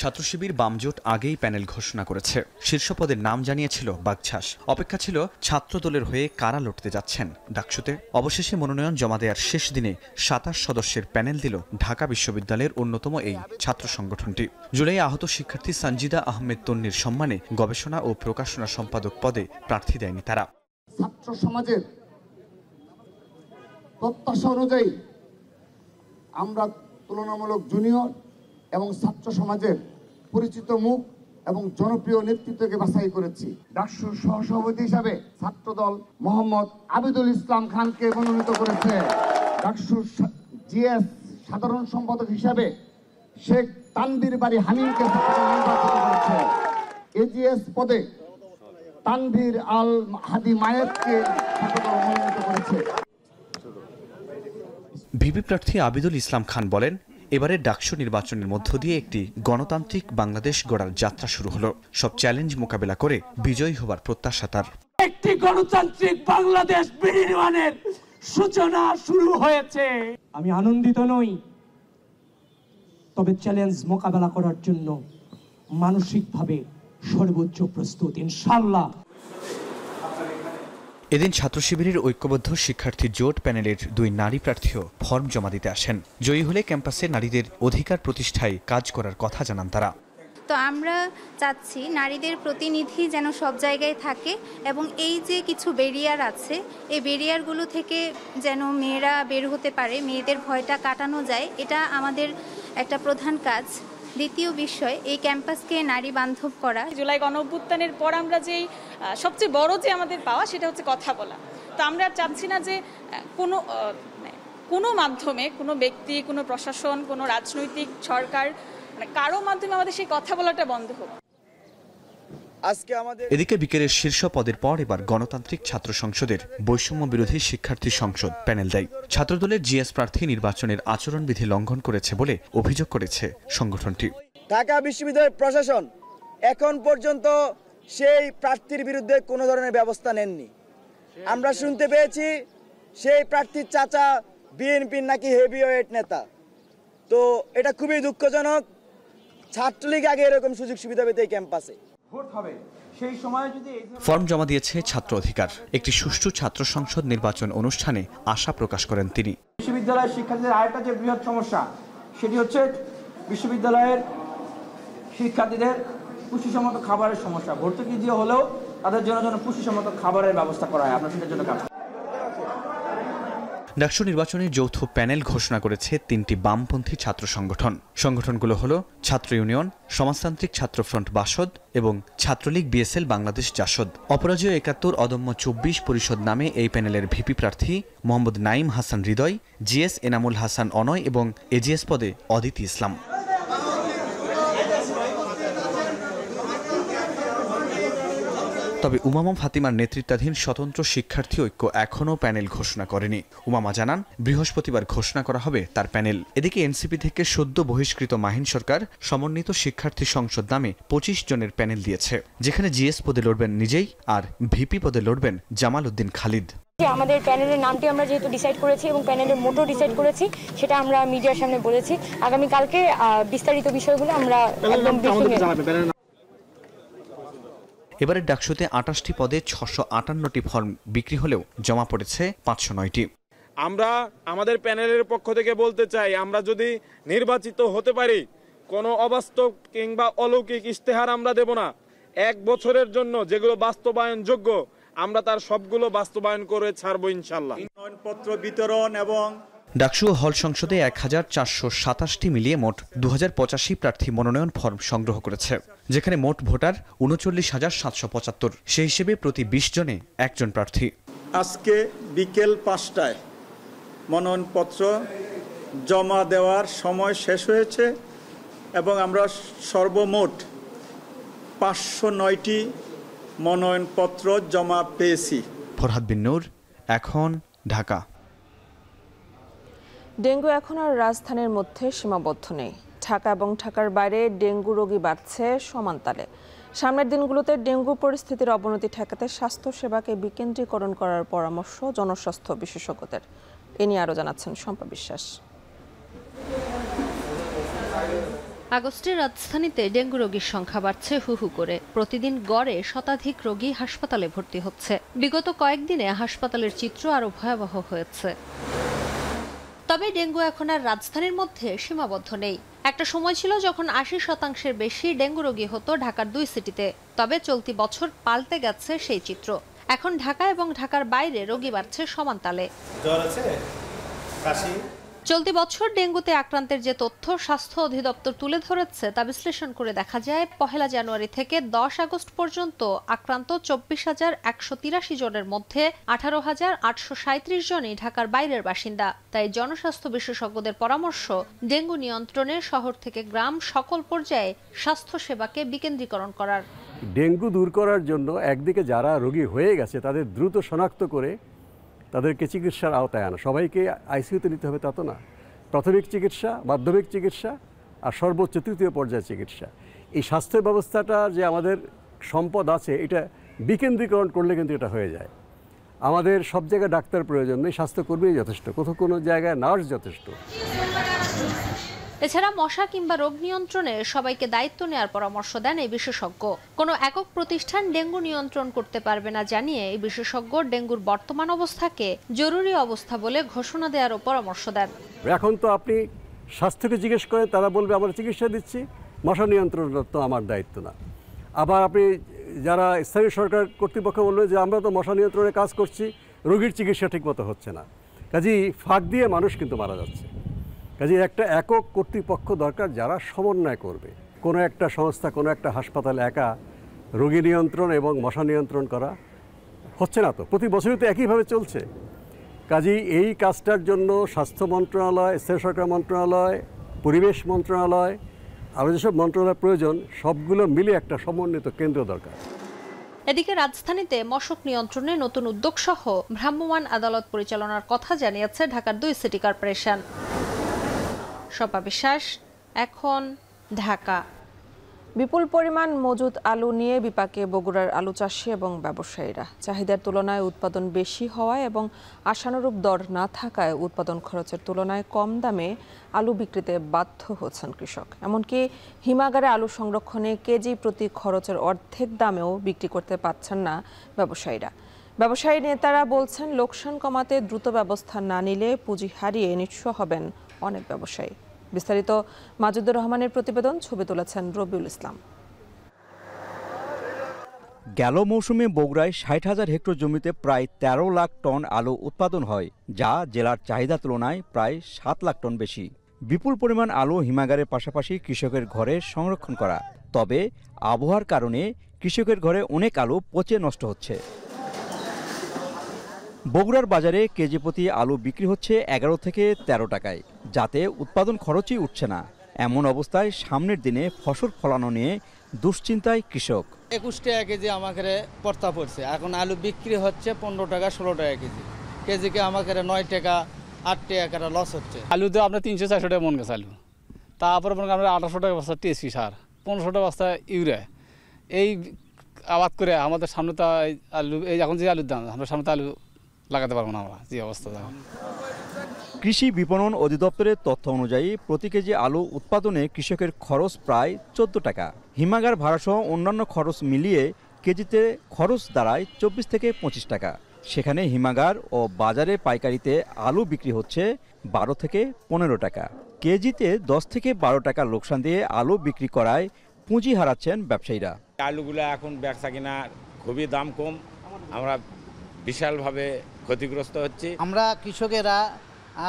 [SPEAKER 21] ছাত্র শিবির বামজোট আগেই প্যানেল ঘোষণা করেছে। শীর্ষ পদের নাম জানিয়েছিল বাগছাস। অপেক্ষা ছিল ছাত্র দলের হয়ে কারা লড়তে যাচ্ছেন ডাকসুতে। অবশেষে মনোনয়ন জমা দেওয়ার শেষ দিনে ২৭ সদস্যের প্যানেল দিল ঢাকা বিশ্ববিদ্যালয়ের অন্যতম এই ছাত্র সংগঠনটি। জুলাই আহত শিক্ষার্থী সঞ্জিদা আহমেদ তন্নির সম্মানে গবেষণা ও প্রকাশনা সম্পাদক পদে প্রার্থী দেয়নি তারা।
[SPEAKER 22] ছাত্র সমাজের প্রত্যাশা অনুযায়ী আমরা তুলনামূলক জুনিয়র এবং ছাত্র সমাজের পরিচিত মুখ এবং জনপ্রিয় নেতৃত্বকে বাছাই করেছি। ডাকসুর সহসভাপতি হিসাবে ছাত্রদল মোহাম্মদ আবিদুল ইসলাম খানকে মনোনীত করেছে। ডাকসুর জিএস সাধারণ সম্পাদক হিসাবে শেখ তানভীর বাড়ি হামিমকে নির্বাচিত করেছে। এজিএস পদে তানভীর আল হাদি মায়েতকে ছাত্রদল মনোনীত করেছে।
[SPEAKER 21] ভিপি প্রার্থী আবিদুল ইসলাম খান বলেন, এবারের ডাকসু নির্বাচনের মধ্য দিয়ে একটি গণতান্ত্রিক বাংলাদেশ গড়ার যাত্রা শুরু হলো। সব চ্যালেঞ্জ মোকাবেলা করে বিজয়ী হবার প্রত্যাশা তার।
[SPEAKER 23] একটি গণতান্ত্রিক বাংলাদেশ বিনির্মাণের সূচনা শুরু হয়েছে। আমি আনন্দিত নই, তবে চ্যালেঞ্জ মোকাবেলা করার জন্য মানসিকভাবে সর্বোচ্চ প্রস্তুত ইনশাআল্লাহ।
[SPEAKER 21] এদিন ছাত্র শিবিরের ঐক্যবদ্ধ শিক্ষার্থী জোট প্যানেলের 2 নারী প্রার্থীও ফর্ম জমা দিতে আসেন। জয়ী হলে ক্যাম্পাসে নারীদের অধিকার প্রতিষ্ঠায় কাজ করার কথা জানান তারা।
[SPEAKER 24] তো আমরা চাচ্ছি নারীদের প্রতিনিধি যেন সব জায়গায় থাকে এবং এই যে কিছু ব্যারিয়ার আছে এই ব্যারিয়ারগুলো থেকে যেন মেয়েরা বের হতে পারে, মেয়েদের ভয়টা কাটানো যায়, এটা আমাদের একটা প্রধান কাজ। দ্বিতীয় বিষয়, এই ক্যাম্পাসকে নারী বান্ধব করা।
[SPEAKER 25] জুলাই গণঅভ্যুত্থানের পর আমরা যেই সবচেয়ে বড় যে আমাদের পাওয়া সেটা হচ্ছে কথা বলা। তো আমরা চাচ্ছি না যে কোনো মাধ্যমে কোনো ব্যক্তি, কোনো প্রশাসন, কোনো রাজনৈতিক সরকার কারো মাধ্যমে আমাদের সেই কথা বলাটা বন্ধ হোক।
[SPEAKER 21] এদিকে বিকেলের শীর্ষ পদের পর এবার গণতান্ত্রিক ছাত্র সংসদের বৈষম্য বিরোধী শিক্ষার্থী সংসদ প্যানেল দেয়। ছাত্রদলের জিএস প্রার্থী নির্বাচনের আচরণবিধি লঙ্ঘন করেছে বলে অভিযোগ করেছে সংগঠনটি।
[SPEAKER 11] ঢাকা বিশ্ববিদ্যালয়ের প্রশাসন এখন পর্যন্ত সেই প্রার্থীর বিরুদ্ধে কোনো ধরনের ব্যবস্থা নেননি। আমরা শুনতে পেয়েছি সেই প্রার্থীর চাচা বিএনপির নাকি হেভিওয়েট নেতা। তো এটা খুবই দুঃখজনক। ছাত্রলীগ আগে এরকম সুযোগ সুবিধা পেতে এই ক্যাম্পাসে।
[SPEAKER 21] ফর্ম জমা দিয়েছে ছাত্র অধিকার। একটি সুষ্ঠু ছাত্র সংসদ নির্বাচন অনুষ্ঠানে আশা প্রকাশ করেন তিনি।
[SPEAKER 23] বিশ্ববিদ্যালয়ের শিক্ষার্থীদের আরেকটা যে বৃহৎ সমস্যা সেটি হচ্ছে বিশ্ববিদ্যালয়ের শিক্ষার্থীদের পুষ্টিসম্মত খাবারের সমস্যা। ভর্তুকি দিয়ে হলেও তাদের জন্য যেন পুষ্টিসম্মত খাবারের ব্যবস্থা করা হয়, আমরা সেটার জন্য কাজ।
[SPEAKER 21] ডাকসু নির্বাচনে যৌথ প্যানেল ঘোষণা করেছে 3টি বামপন্থী ছাত্র সংগঠন। সংগঠনগুলো হলো ছাত্র ইউনিয়ন, সমাজতান্ত্রিক ছাত্র ফ্রন্ট বাসদ এবং ছাত্রলীগ বিএসএল বাংলাদেশ জাসদ। অপরাজেয় ৭১, অদম্য ২৪ পরিষদ নামে এই প্যানেলের ভিপি প্রার্থী মোহাম্মদ নাইম হাসান হৃদয়, জিএস এনামুল হাসান অনয় এবং এজিএস পদে অদিতি ইসলাম। তবে উমামা ফাতিমার নেতৃত্বাধীন স্বতন্ত্র শিক্ষার্থী ঐক্য এখনও প্যানেল ঘোষণা করেনি। উমামা জানান, বৃহস্পতিবার ঘোষণা করা হবে তার প্যানেল। এদিকে এনসিপি থেকে সদ্য বহিষ্কৃত মাহিন সরকার সমন্বিত শিক্ষার্থী সংসদ নামে 25 জনের প্যানেল দিয়েছে, যেখানে জিএস পদে লড়বেন নিজেই আর ভিপি পদে লড়বেন জামাল উদ্দিন খালিদ।
[SPEAKER 26] আমাদের প্যানেলের নামটি আমরা যেহেতু ডিসাইড করেছি এবং প্যানেলের মোটো ডিসাইড করেছি, সেটা আমরা মিডিয়ার সামনে বলেছি। আগামী কালকে বিস্তারিত বিষয়গুলো আমরা একদম
[SPEAKER 21] এবারের ডাকসুতে 28টি পদে 658টি ফর্ম বিক্রি হলেও জমা পড়েছে 509টি।
[SPEAKER 27] আমরা আমাদের প্যানেলের পক্ষ থেকে বলতে চাই, আমরা যদি নির্বাচিত হতে পারি, কোনো অবাস্তব কিংবা অলৌকিক ইশতেহার আমরা দেব না। 1 বছরের জন্য যেগুলো বাস্তবায়নযোগ্য আমরা তার সবগুলো বাস্তবায়ন করে ছাড়বো ইনশাল্লাহ।
[SPEAKER 28] মনোনয়নপত্র বিতরণ এবং
[SPEAKER 21] ডাকসু হল সংসদে 1427টি মিলিয়ে মোট 2085 প্রার্থী মনোনয়ন ফর্ম সংগ্রহ করেছে, যেখানে মোট ভোটার 39,775। সেই হিসেবে প্রতি 20 জনে একজন প্রার্থী।
[SPEAKER 28] আজকে বিকেল 5টায় মনোনয়নপত্র জমা দেওয়ার সময় শেষ হয়েছে এবং আমরা সর্বমোট 509টি মনোনয়নপত্র জমা পেয়েছি।
[SPEAKER 21] ফরহাদ বিন নূর, এখন, ঢাকা।
[SPEAKER 1] ডেঙ্গু এখন আর রাজধানীর মধ্যে সীমাবদ্ধ নেই। ঢাকা এবং ঢাকার বাইরে ডেঙ্গু রোগী বাড়ছে সমানতালে। সামনের দিনগুলোতে ডেঙ্গু পরিস্থিতির অবনতি ঠেকাতে স্বাস্থ্যসেবাকে বিকেন্দ্রীকরণ করার পরামর্শ জনস্বাস্থ্য বিশেষজ্ঞদের। এ নিয়ে আরও জানাচ্ছেন শম্পা বিশ্বাস।
[SPEAKER 2] আগস্টে রাজধানীতে ডেঙ্গু রোগীর সংখ্যা বাড়ছে হু হু করে। প্রতিদিন গড়ে শতাধিক রোগী হাসপাতালে ভর্তি হচ্ছে। বিগত কয়েকদিনে হাসপাতালের চিত্র আরও ভয়াবহ হয়েছে। তবে ডেঙ্গু এখন আর রাজধানীর মধ্যে সীমাবদ্ধ নেই। একটা সময় ছিল যখন ৮০% বেশি ডেঙ্গু রোগী হতো ঢাকার 2 সিটিতে। তবে চলতি বছর পাল্টে গেছে সেই চিত্র। এখন ঢাকা এবং ঢাকার বাইরে রোগী বাড়ছে সমান তালে। চলতি বছর ডেঙ্গুতে আক্রান্তের যে তথ্য স্বাস্থ্য অধিদপ্তর তুলে ধরেছে তা বিশ্লেষণ করে দেখা যায় ১ জানুয়ারি থেকে ১০ আগস্ট পর্যন্ত আক্রান্ত ২৪,১৮৩ জনের মধ্যে ১৮,৮৩৭ জনই ঢাকার বাইরের বাসিন্দা। তাই জনস্বাস্থ্য বিশেষজ্ঞদের পরামর্শ, ডেঙ্গু নিয়ন্ত্রণে শহর থেকে গ্রাম সকল পর্যায়ে স্বাস্থ্যসেবাকে বিকেন্দ্রীকরণ করার।
[SPEAKER 3] ডেঙ্গু দূর করার জন্য একদিকে যারা রোগী হয়ে গেছে তাদের দ্রুত শনাক্ত করে তাদেরকে চিকিৎসার আওতায় আনা। সবাইকে আইসিইউতে নিতে হবে তা তো না। প্রাথমিক চিকিৎসা, মাধ্যমিক চিকিৎসা আর সর্বোচ্চ ৩য় পর্যায়ের চিকিৎসা। এই স্বাস্থ্য ব্যবস্থাটা যে আমাদের সম্পদ আছে এটা বিকেন্দ্রীকরণ করলে কিন্তু এটা হয়ে যায়। আমাদের সব জায়গায় ডাক্তার প্রয়োজন নেই, স্বাস্থ্যকর্মী যথেষ্ট, কোনো জায়গায় নার্স যথেষ্ট।
[SPEAKER 2] এছাড়া মশা কিংবা রোগ নিয়ন্ত্রণে সবাইকে দায়িত্ব নেওয়ার পরামর্শ দেন এই বিশেষজ্ঞ। কোনো একক প্রতিষ্ঠান ডেঙ্গু নিয়ন্ত্রণ করতে পারবে না জানিয়ে এই বিশেষজ্ঞ ডেঙ্গুর বর্তমান অবস্থাকে জরুরি অবস্থা বলে ঘোষণা দেওয়ারও পরামর্শ দেন।
[SPEAKER 3] এখন তো আপনি স্বাস্থ্যকে জিজ্ঞেস করেন, তারা বলবে আমরা চিকিৎসা দিচ্ছি, মশা নিয়ন্ত্রণ তো আমার দায়িত্ব না। আবার আপনি যারা স্থানীয় সরকার কর্তৃপক্ষ বলবে যে আমরা তো মশা নিয়ন্ত্রণে কাজ করছি, রোগীর চিকিৎসা ঠিকমতো হচ্ছে না। কাজেই ফাঁক দিয়ে মানুষ কিন্তু মারা যাচ্ছে। কাজে একটা একক কর্তৃপক্ষ দরকার যারা সমন্বয় করবে। কোনো একটা সংস্থা, কোনো একটা হাসপাতাল একা রোগী নিয়ন্ত্রণ এবং মশা নিয়ন্ত্রণ করা হচ্ছে না, তো প্রতি বছরই তো একইভাবে চলছে। কাজেই এই কাজটার জন্য স্বাস্থ্য মন্ত্রণালয়, স্থানীয় সরকার মন্ত্রণালয়, পরিবেশ মন্ত্রণালয়, আরও যেসব মন্ত্রণালয় প্রয়োজন সবগুলো মিলে একটা সমন্বিত কেন্দ্র দরকার।
[SPEAKER 2] এদিকে রাজধানীতে মশক নিয়ন্ত্রণে নতুন উদ্যোগ সহ ভ্রাম্যমাণ আদালত পরিচালনার কথা জানিয়েছে ঢাকার 2 সিটি কর্পোরেশন। শোভা বিশ্বাস, এখন, ঢাকা।
[SPEAKER 1] বিপুল পরিমাণ মজুদ আলু নিয়ে বিপাকে বগুড়ার আলু চাষি এবং ব্যবসায়ীরা। চাহিদার তুলনায় উৎপাদন বেশি হওয়ায় এবং আশানুরূপ দর না থাকায় উৎপাদন খরচের তুলনায় কম দামে আলু বিক্রিতে বাধ্য হচ্ছেন কৃষক। এমনকি হিমাগারে আলু সংরক্ষণে কেজি প্রতি খরচের অর্ধেক দামেও বিক্রি করতে পারছেন না ব্যবসায়ীরা। ব্যবসায়ী নেতারা বলছেন লোকসান কমাতে দ্রুত ব্যবস্থা না নিলে পুঁজি হারিয়ে নিঃস্ব হবেন অনেক ব্যবসায়ী। বিস্তারিত মাজুদুর রহমানের প্রতিবেদন, ছবি তুলেছেন রবিউল ইসলাম।
[SPEAKER 4] গেল মৌসুমে বগুড়ায় ৬০,০০০ হেক্টর জমিতে প্রায় ১৩ লাখ টন আলু উৎপাদন হয়, যা জেলার চাহিদা তুলনায় প্রায় ৭ লাখ টন বেশি। বিপুল পরিমাণ আলু হিমাগারের পাশাপাশি কৃষকের ঘরে সংরক্ষণ করা। তবে আবহাওয়ার কারণে কৃষকের ঘরে অনেক আলু পচে নষ্ট হচ্ছে। বগুড়ার বাজারে কেজি প্রতি আলু বিক্রি হচ্ছে ১১ থেকে ১৩ টাকায়, যাতে উৎপাদন খরচই উঠছে না। এমন অবস্থায় সামনের দিনে ফসল ফলানো নিয়ে দুশ্চিন্তায় কৃষক।
[SPEAKER 5] ২১ টাকা কেজি আমাকে পড়তা পড়ছে, এখন আলু বিক্রি হচ্ছে ১৫ টাকা ১৬ টাকা কেজি। কেজিকে আমাকে ৯ টাকা ৮ টাকা লস হচ্ছে।
[SPEAKER 6] আলু তো আপনার ৩০০-৪০০ টাকা মন গেছে আলু, তারপরে মনে করেন ১৮০০ টাকা বস্তা টিএসপি সার, ১৫০০ টাকা বস্তা ইউরিয়া। এই আবাদ করে আমাদের সামনে তো আলু, এই এখন যে আলুর দাম, আমরা সামনে তো আলু লাগাতে পারবো না আমরা, যে অবস্থা।
[SPEAKER 4] কৃষি বিপণন অধিদপ্তরের তথ্য অনুযায়ী প্রতি কেজি আলু উৎপাদনে কৃষকের খরচ প্রায় ১৪ টাকা। হিমাগার ভাড়াসহ অন্যান্য খরচ মিলিয়ে কেজিতে খরচ দাঁড়ায় ২৪ থেকে ২৫ টাকা। সেখানে হিমাগার ও বাজারে পাইকারিতে আলু বিক্রি হচ্ছে ১২ থেকে ১৫ টাকা। কেজিতে ১০ থেকে ১২ টাকা লোকসান দিয়ে আলু বিক্রি করায় পুঁজি হারাচ্ছেন ব্যবসায়ীরা।
[SPEAKER 7] আলুগুলো এখন বেচা কিনা খুবই দাম কম, আমরা বিশালভাবে ক্ষতিগ্রস্ত হচ্ছি।
[SPEAKER 9] আমরা কৃষকেরা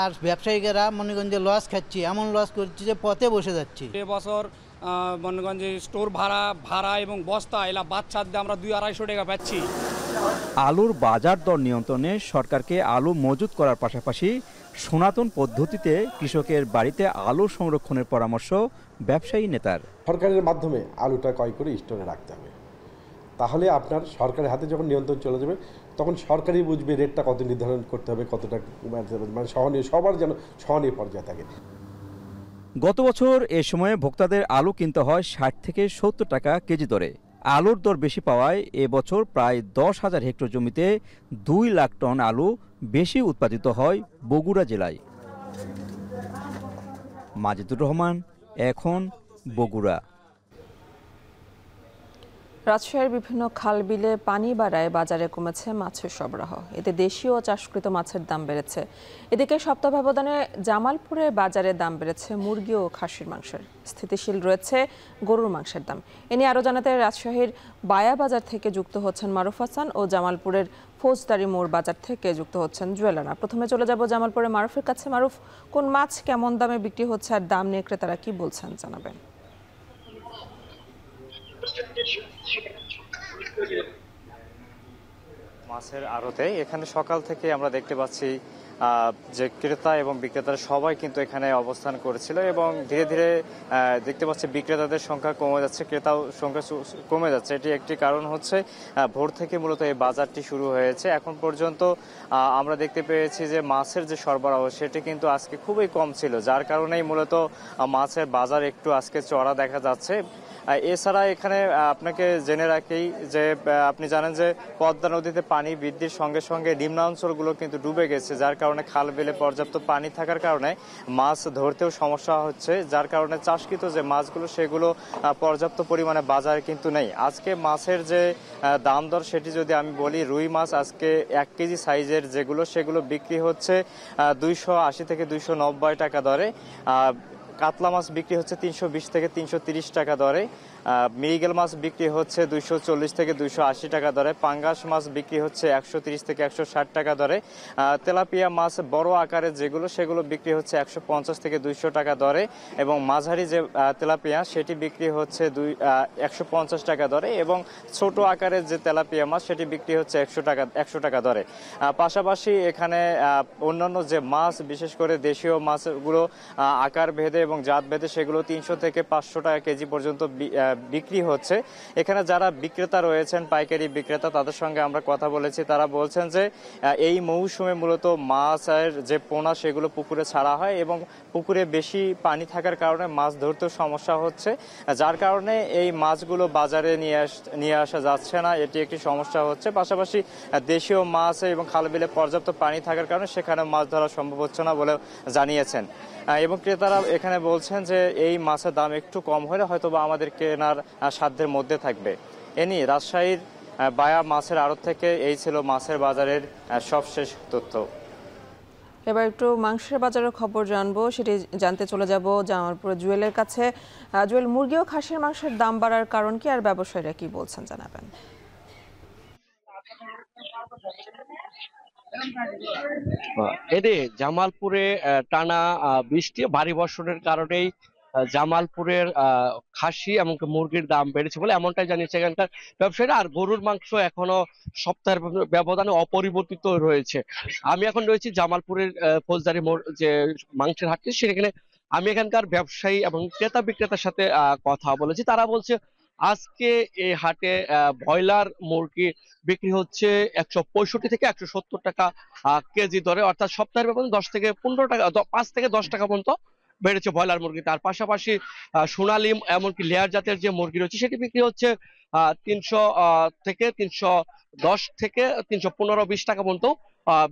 [SPEAKER 9] আর ব্যবসায়ীরা মনিগঞ্জে লস খাচ্ছি, এমন লস করছি যে পথে বসে যাচ্ছি।
[SPEAKER 10] এবছর মনিগঞ্জে স্টোর ভাড়া এবং বস্তা এলা বাচ্চার দিয়ে আমরা ২-২৫০ টাকা পাচ্ছি।
[SPEAKER 4] আলুর বাজার দর নিয়ন্ত্রণে সরকারকে আলু মজুত করার পাশাপাশি সনাতন পদ্ধতিতে কৃষকের বাড়িতে আলু সংরক্ষণের পরামর্শ ব্যবসায়ী নেতার।
[SPEAKER 29] সরকারের মাধ্যমে আলুটা ক্রয় করে স্টোরে রাখতে হবে, তাহলে আপনার সরকারের হাতে যখন নিয়ন্ত্রণ চলে যাবে তখন সরকারই বুঝবে রেটটা কত নির্ধারণ করতে হবে, কতটা মানে সহনীয়, সবার যেন সহনীয় পর্যায়ে থাকে।
[SPEAKER 4] গত বছর এ সময়ে ভোক্তাদের আলু কিনতে হয় ৬০ থেকে ৭০ টাকা কেজি দরে। আলুর দর বেশি পাওয়ায় এবছর প্রায় ১০,০০০ হেক্টর জমিতে ২ লাখ টন আলু বেশি উৎপাদিত হয় বগুড়া জেলায়। মাজেদুর রহমান, এখন, বগুড়া।
[SPEAKER 1] রাজশাহীর বিভিন্ন খাল বিলে পানি বাড়ায় বাজারে কমেছে মাছের সরবরাহ, এতে দেশীয় ও চাষকৃত মাছের দাম বেড়েছে। এদিকে সপ্তাহ ব্যবধানে জামালপুরে বাজারে দাম বেড়েছে মুরগি ও খাসির মাংসের, স্থিতিশীল রয়েছে গরুর মাংসের দাম। এ নিয়ে আরও জানাতে রাজশাহীর বায়া বাজার থেকে যুক্ত হচ্ছেন মারুফ হাসান ও জামালপুরের ফৌজদারি মোড় বাজার থেকে যুক্ত হচ্ছেন জুয়েলারা। প্রথমে চলে যাব জামালপুরে মারুফের কাছে। মারুফ, কোন মাছ কেমন দামে বিক্রি হচ্ছে আর দাম নিয়ে ক্রেতারা কি বলছেন জানাবেন।
[SPEAKER 8] মাছের আড়তে এখানে সকাল থেকে আমরা দেখতে পাচ্ছি যে ক্রেতা এবং বিক্রেতারা সবাই কিন্তু এখানে অবস্থান করেছিল এবং ধীরে ধীরে দেখতে পাচ্ছি বিক্রেতাদের সংখ্যা কমে যাচ্ছে, ক্রেতাও সংখ্যা কমে যাচ্ছে। এটি একটি কারণ হচ্ছে ভোর থেকে মূলত এই বাজারটি শুরু হয়েছে। এখন পর্যন্ত আমরা দেখতে পেয়েছি যে মাছের যে সরবরাহ সেটি কিন্তু আজকে খুবই কম ছিল, যার কারণেই মূলত মাছের বাজার একটু আজকে চড়া দেখা যাচ্ছে। এছাড়া এখানে আপনাকে জেনে রাখি যে আপনি জানেন যে পদ্মা নদীতে পানি বৃদ্ধির সঙ্গে সঙ্গে নিম্নাঞ্চলগুলো কিন্তু ডুবে গেছে, যার কারণে খাল বিলে পর্যাপ্ত পানি থাকার কারণে মাছ ধরতেও সমস্যা হচ্ছে, যার কারণে চাষকৃত যে মাছগুলো সেগুলো পর্যাপ্ত পরিমাণে বাজারে কিন্তু নেই। আজকে মাছের যে দাম দর সেটি যদি আমি বলি, রুই মাছ আজকে 1 কেজি সাইজের যেগুলো সেগুলো বিক্রি হচ্ছে 280 থেকে 290 টাকা দরে, কাতলা মাছ বিক্রি হচ্ছে 320 থেকে 330 টাকা দরে, মৃগেল মাছ বিক্রি হচ্ছে 240 থেকে 280 টাকা দরে, পাঙ্গাস মাছ বিক্রি হচ্ছে 130 থেকে 160 টাকা দরে, তেলাপিয়া মাছ বড় আকারের যেগুলো সেগুলো বিক্রি হচ্ছে 150 থেকে 200 টাকা দরে, এবং মাঝারি যে তেলাপিয়া সেটি বিক্রি হচ্ছে 150 টাকা দরে, এবং ছোট আকারের যে তেলাপিয়া মাছ সেটি বিক্রি হচ্ছে 100 টাকা দরে। পাশাপাশি এখানে অন্যান্য যে মাছ, বিশেষ করে দেশীয় মাছগুলো আকার ভেদে এবং জাত ভেদে সেগুলো 300 থেকে 500 টাকা কেজি পর্যন্ত বিক্রি হচ্ছে। এখানে যারা বিক্রেতা রয়েছেন, পাইকারি বিক্রেতা, তাদের সঙ্গে আমরা কথা বলেছি। তারা বলছেন যে এই মৌসুমে মূলত মাছের যে পোনা সেগুলো পুকুরে ছাড়া হয় এবং পুকুরে বেশি পানি থাকার কারণে মাছ ধরতেও সমস্যা হচ্ছে, যার কারণে এই মাছগুলো বাজারে নিয়ে আসা যাচ্ছে না, এটি একটি সমস্যা হচ্ছে। পাশাপাশি দেশীয় মাছ এবং খালবিলে পর্যাপ্ত পানি থাকার কারণে সেখানে মাছ ধরা সম্ভব হচ্ছে না বলে জানিয়েছেন। এবং ক্রেতারা এখানে বলছেন যে এই মাছের দাম একটু কম হলে হয়তোবা আমাদের কেনার সাধ্যের মধ্যে থাকবে। এ নিয়ে রাজশাহীর বায়া মাছের আড়ত থেকে এই ছিল মাছের বাজারের সবশেষ তথ্য।
[SPEAKER 1] এবার একটু মাংসের বাজারের খবর জানবো, সেটি জানতে চলে যাব জামালপুর জুয়েলের কাছে। জুয়েল, মুরগি ও খাসির মাংসের দাম বাড়ার কারণ কি আর ব্যবসায়ীরা কি বলছেন জানাবেন।
[SPEAKER 12] এতে জামালপুরে টানা বৃষ্টি ভারী বর্ষণের কারণেই জামালপুরের খাসি এবং মুরগির দাম বেড়েছে বলে এমনটাই জানিয়েছে এখানকার ব্যবসায়ীরা। আর গরুর মাংস এখনো সপ্তাহের ব্যবধানে অপরিবর্তিত রয়েছে। আমি এখন রয়েছি জামালপুরের ফৌজদারি মোড় যে মাংসের হাটটি, সেখানে আমি এখানকার ব্যবসায়ী এবং ক্রেতা বিক্রেতার সাথে কথা বলেছি। তারা বলছে আজকে এই হাটে ব্রয়লার মুরগি বিক্রি হচ্ছে 165 থেকে 170 টাকা কেজি দরে, অর্থাৎ সপ্তাহের ব্যবধানে 10 থেকে 15 টাকা, 5 থেকে 10 টাকা পর্যন্ত বেড়েছে ব্রয়লার মুরগি। তার পাশাপাশি সোনালী এমনকি লেয়ার জাতের যে মুরগি রয়েছে সেটি বিক্রি হচ্ছে 300 থেকে 310 থেকে 315-20 টাকা পর্যন্ত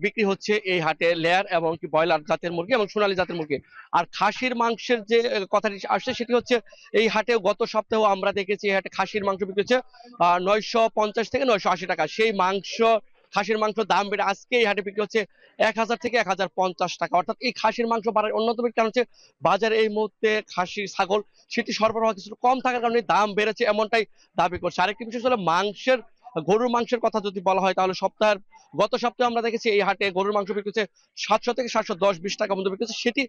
[SPEAKER 12] বিক্রি হচ্ছে এই হাটে লেয়ার এবং কি ব্রয়লার জাতের মুরগি এবং সোনালী জাতের মুরগি। আর খাসির মাংসের যে কথাটি আসছে সেটি হচ্ছে এই হাটে গত সপ্তাহেও আমরা দেখেছি এই হাটে খাসির মাংস বিক্রি হচ্ছে 950 থেকে 980 টাকা। সেই খাসির মাংস দাম বেড়ে আজকে এই হাটে বিক্রি হচ্ছে 1000 থেকে 1050 টাকা। অর্থাৎ এই খাসির মাংস বাড়ার অন্যতম কারণ হচ্ছে বাজারে এই মুহূর্তে খাসি ছাগল সেটি সরবরাহ কিছু কম থাকার কারণে দাম বেড়েছে, এমনটাই দাবি করছে। আরেকটি বিষয় হলো গরুর মাংসের কথা যদি বলা হয় তাহলে গত সপ্তাহে আমরা দেখেছি এই হাটে গরুর মাংস বিক্রি হচ্ছে 700 থেকে 710-20 টাকা পর্যন্ত বিক্রি হচ্ছে, সেটি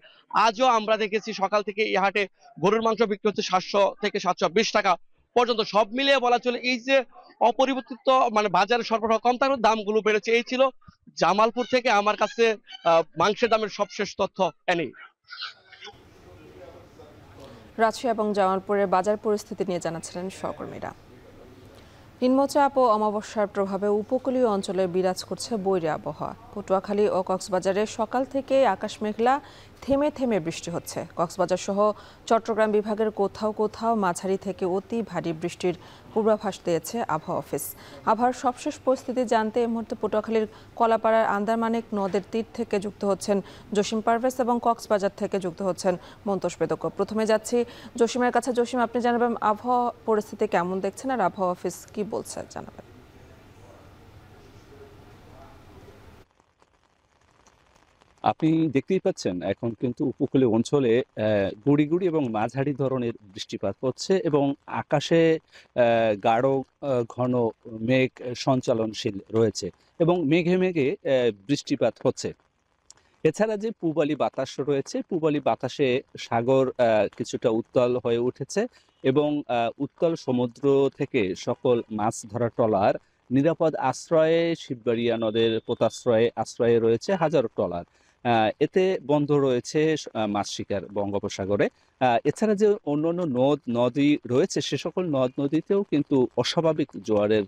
[SPEAKER 12] আজও আমরা দেখেছি সকাল থেকে এই হাটে গরুর মাংস বিক্রি হচ্ছে 700 থেকে 720 টাকা পর্যন্ত। সব মিলিয়ে বলা চলে এই যে অপরিবর্তিত বাজারে সরবরাহ কম থাকার দামগুলো বেড়েছে। এই ছিল জামালপুর থেকে আমার কাছে মাংসের দামের সবশেষ তথ্য।
[SPEAKER 1] রাজশাহী এবং জামালপুরের বাজার পরিস্থিতি নিয়ে জানাচ্ছিলেন সহকর্মীরা। নিম্নচাপ ও অমাবস্যার প্রভাবে উপকূলীয় অঞ্চলে বিরাজ করছে বৈরী আবহাওয়া। পটুয়াখালী ও কক্সবাজারে সকাল থেকে আকাশ মেঘলা, থেমে থেমে বৃষ্টি হচ্ছে। কক্সবাজার সহ চট্টগ্রাম বিভাগের কোথাও কোথাও মাঝারি থেকে অতি ভারী বৃষ্টির পূর্বাভাস দিয়েছে আবহাওয়া অফিস। আবহাওয়ার সবশেষ পরিস্থিতি জানতে এই মুহূর্তে পটুয়াখালীর কলাপাড়ার আন্দারমানিক নদের তীর থেকে যুক্ত হচ্ছেন জসিম পারভেজ এবং কক্সবাজার থেকে যুক্ত হচ্ছেন মন্তোষ বেদক। প্রথমে যাচ্ছি জসিমের কাছে। জসিম, আপনি জানাবেন আবহাওয়া পরিস্থিতি কেমন দেখছেন আর আবহাওয়া অফিস কি বলছে জানাবেন।
[SPEAKER 13] আপনি দেখতেই পাচ্ছেন এখন কিন্তু উপকূলীয় অঞ্চলে গুড়ি গুড়ি এবং মাঝারি ধরনের বৃষ্টিপাত হচ্ছে এবং আকাশে গাঢ় ঘন মেঘ সঞ্চালনশীল রয়েছে এবং মেঘে মেঘে বৃষ্টিপাত হচ্ছে। এছাড়া যে পূবালি বাতাস রয়েছে, পূবালি বাতাসে সাগর কিছুটা উত্তাল হয়ে উঠেছে এবং উত্তাল সমুদ্র থেকে সকল মাছ ধরা ট্রলার নিরাপদ আশ্রয়ে শিববাড়িয়া নদের আশ্রয়ে রয়েছে হাজারো ট্রলার। এতে বন্ধ রয়েছে মাছ শিকার বঙ্গোপসাগরে। এছাড়া যে অন্যান্য নদ নদী রয়েছে সে সকল নদ নদীতেও কিন্তু অস্বাভাবিক জোয়ারের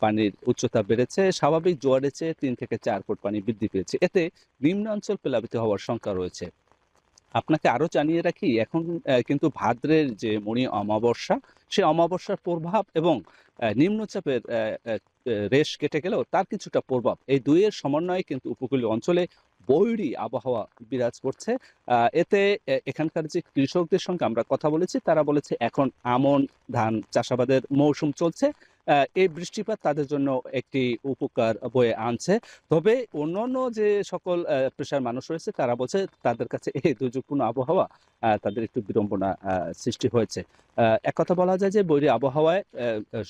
[SPEAKER 13] পানির উচ্চতা বেড়েছে। স্বাভাবিক জোয়ারের চেয়ে 3 থেকে 4 ফুট পানি বৃদ্ধি পেয়েছে। এতে নিম্নাঞ্চল প্লাবিত হওয়ার শঙ্কা রয়েছে। আপনাকে আরো জানিয়ে রাখি, এখন কিন্তু ভাদ্রের যে মণি অমাবস্যা, সে অমাবস্যার প্রভাব এবং নিম্নচাপের রেশ কেটে গেলেও তার কিছুটা প্রভাব, এই দুইয়ের সমন্বয়ে কিন্তু উপকূলীয় অঞ্চলে বৈরী আবহাওয়া বিরাজ করছে। এতে এখানকার যে কৃষকদের সঙ্গে আমরা কথা বলেছি, তারা বলেছে এখন আমন ধান চাষাবাদের মৌসুম চলছে। এই বৃষ্টিপাত তাদের জন্য একটি উপকার বয়ে আনছে। তবে অন্যান্য যে সকল পেশার মানুষ রয়েছে তারা বলছে তাদের কাছে এই দুর্যোগপূর্ণ আবহাওয়া তাদের একটু বিড়ম্বনা সৃষ্টি হয়েছে। এক কথা বলা যায় যে বৈরী আবহাওয়ায়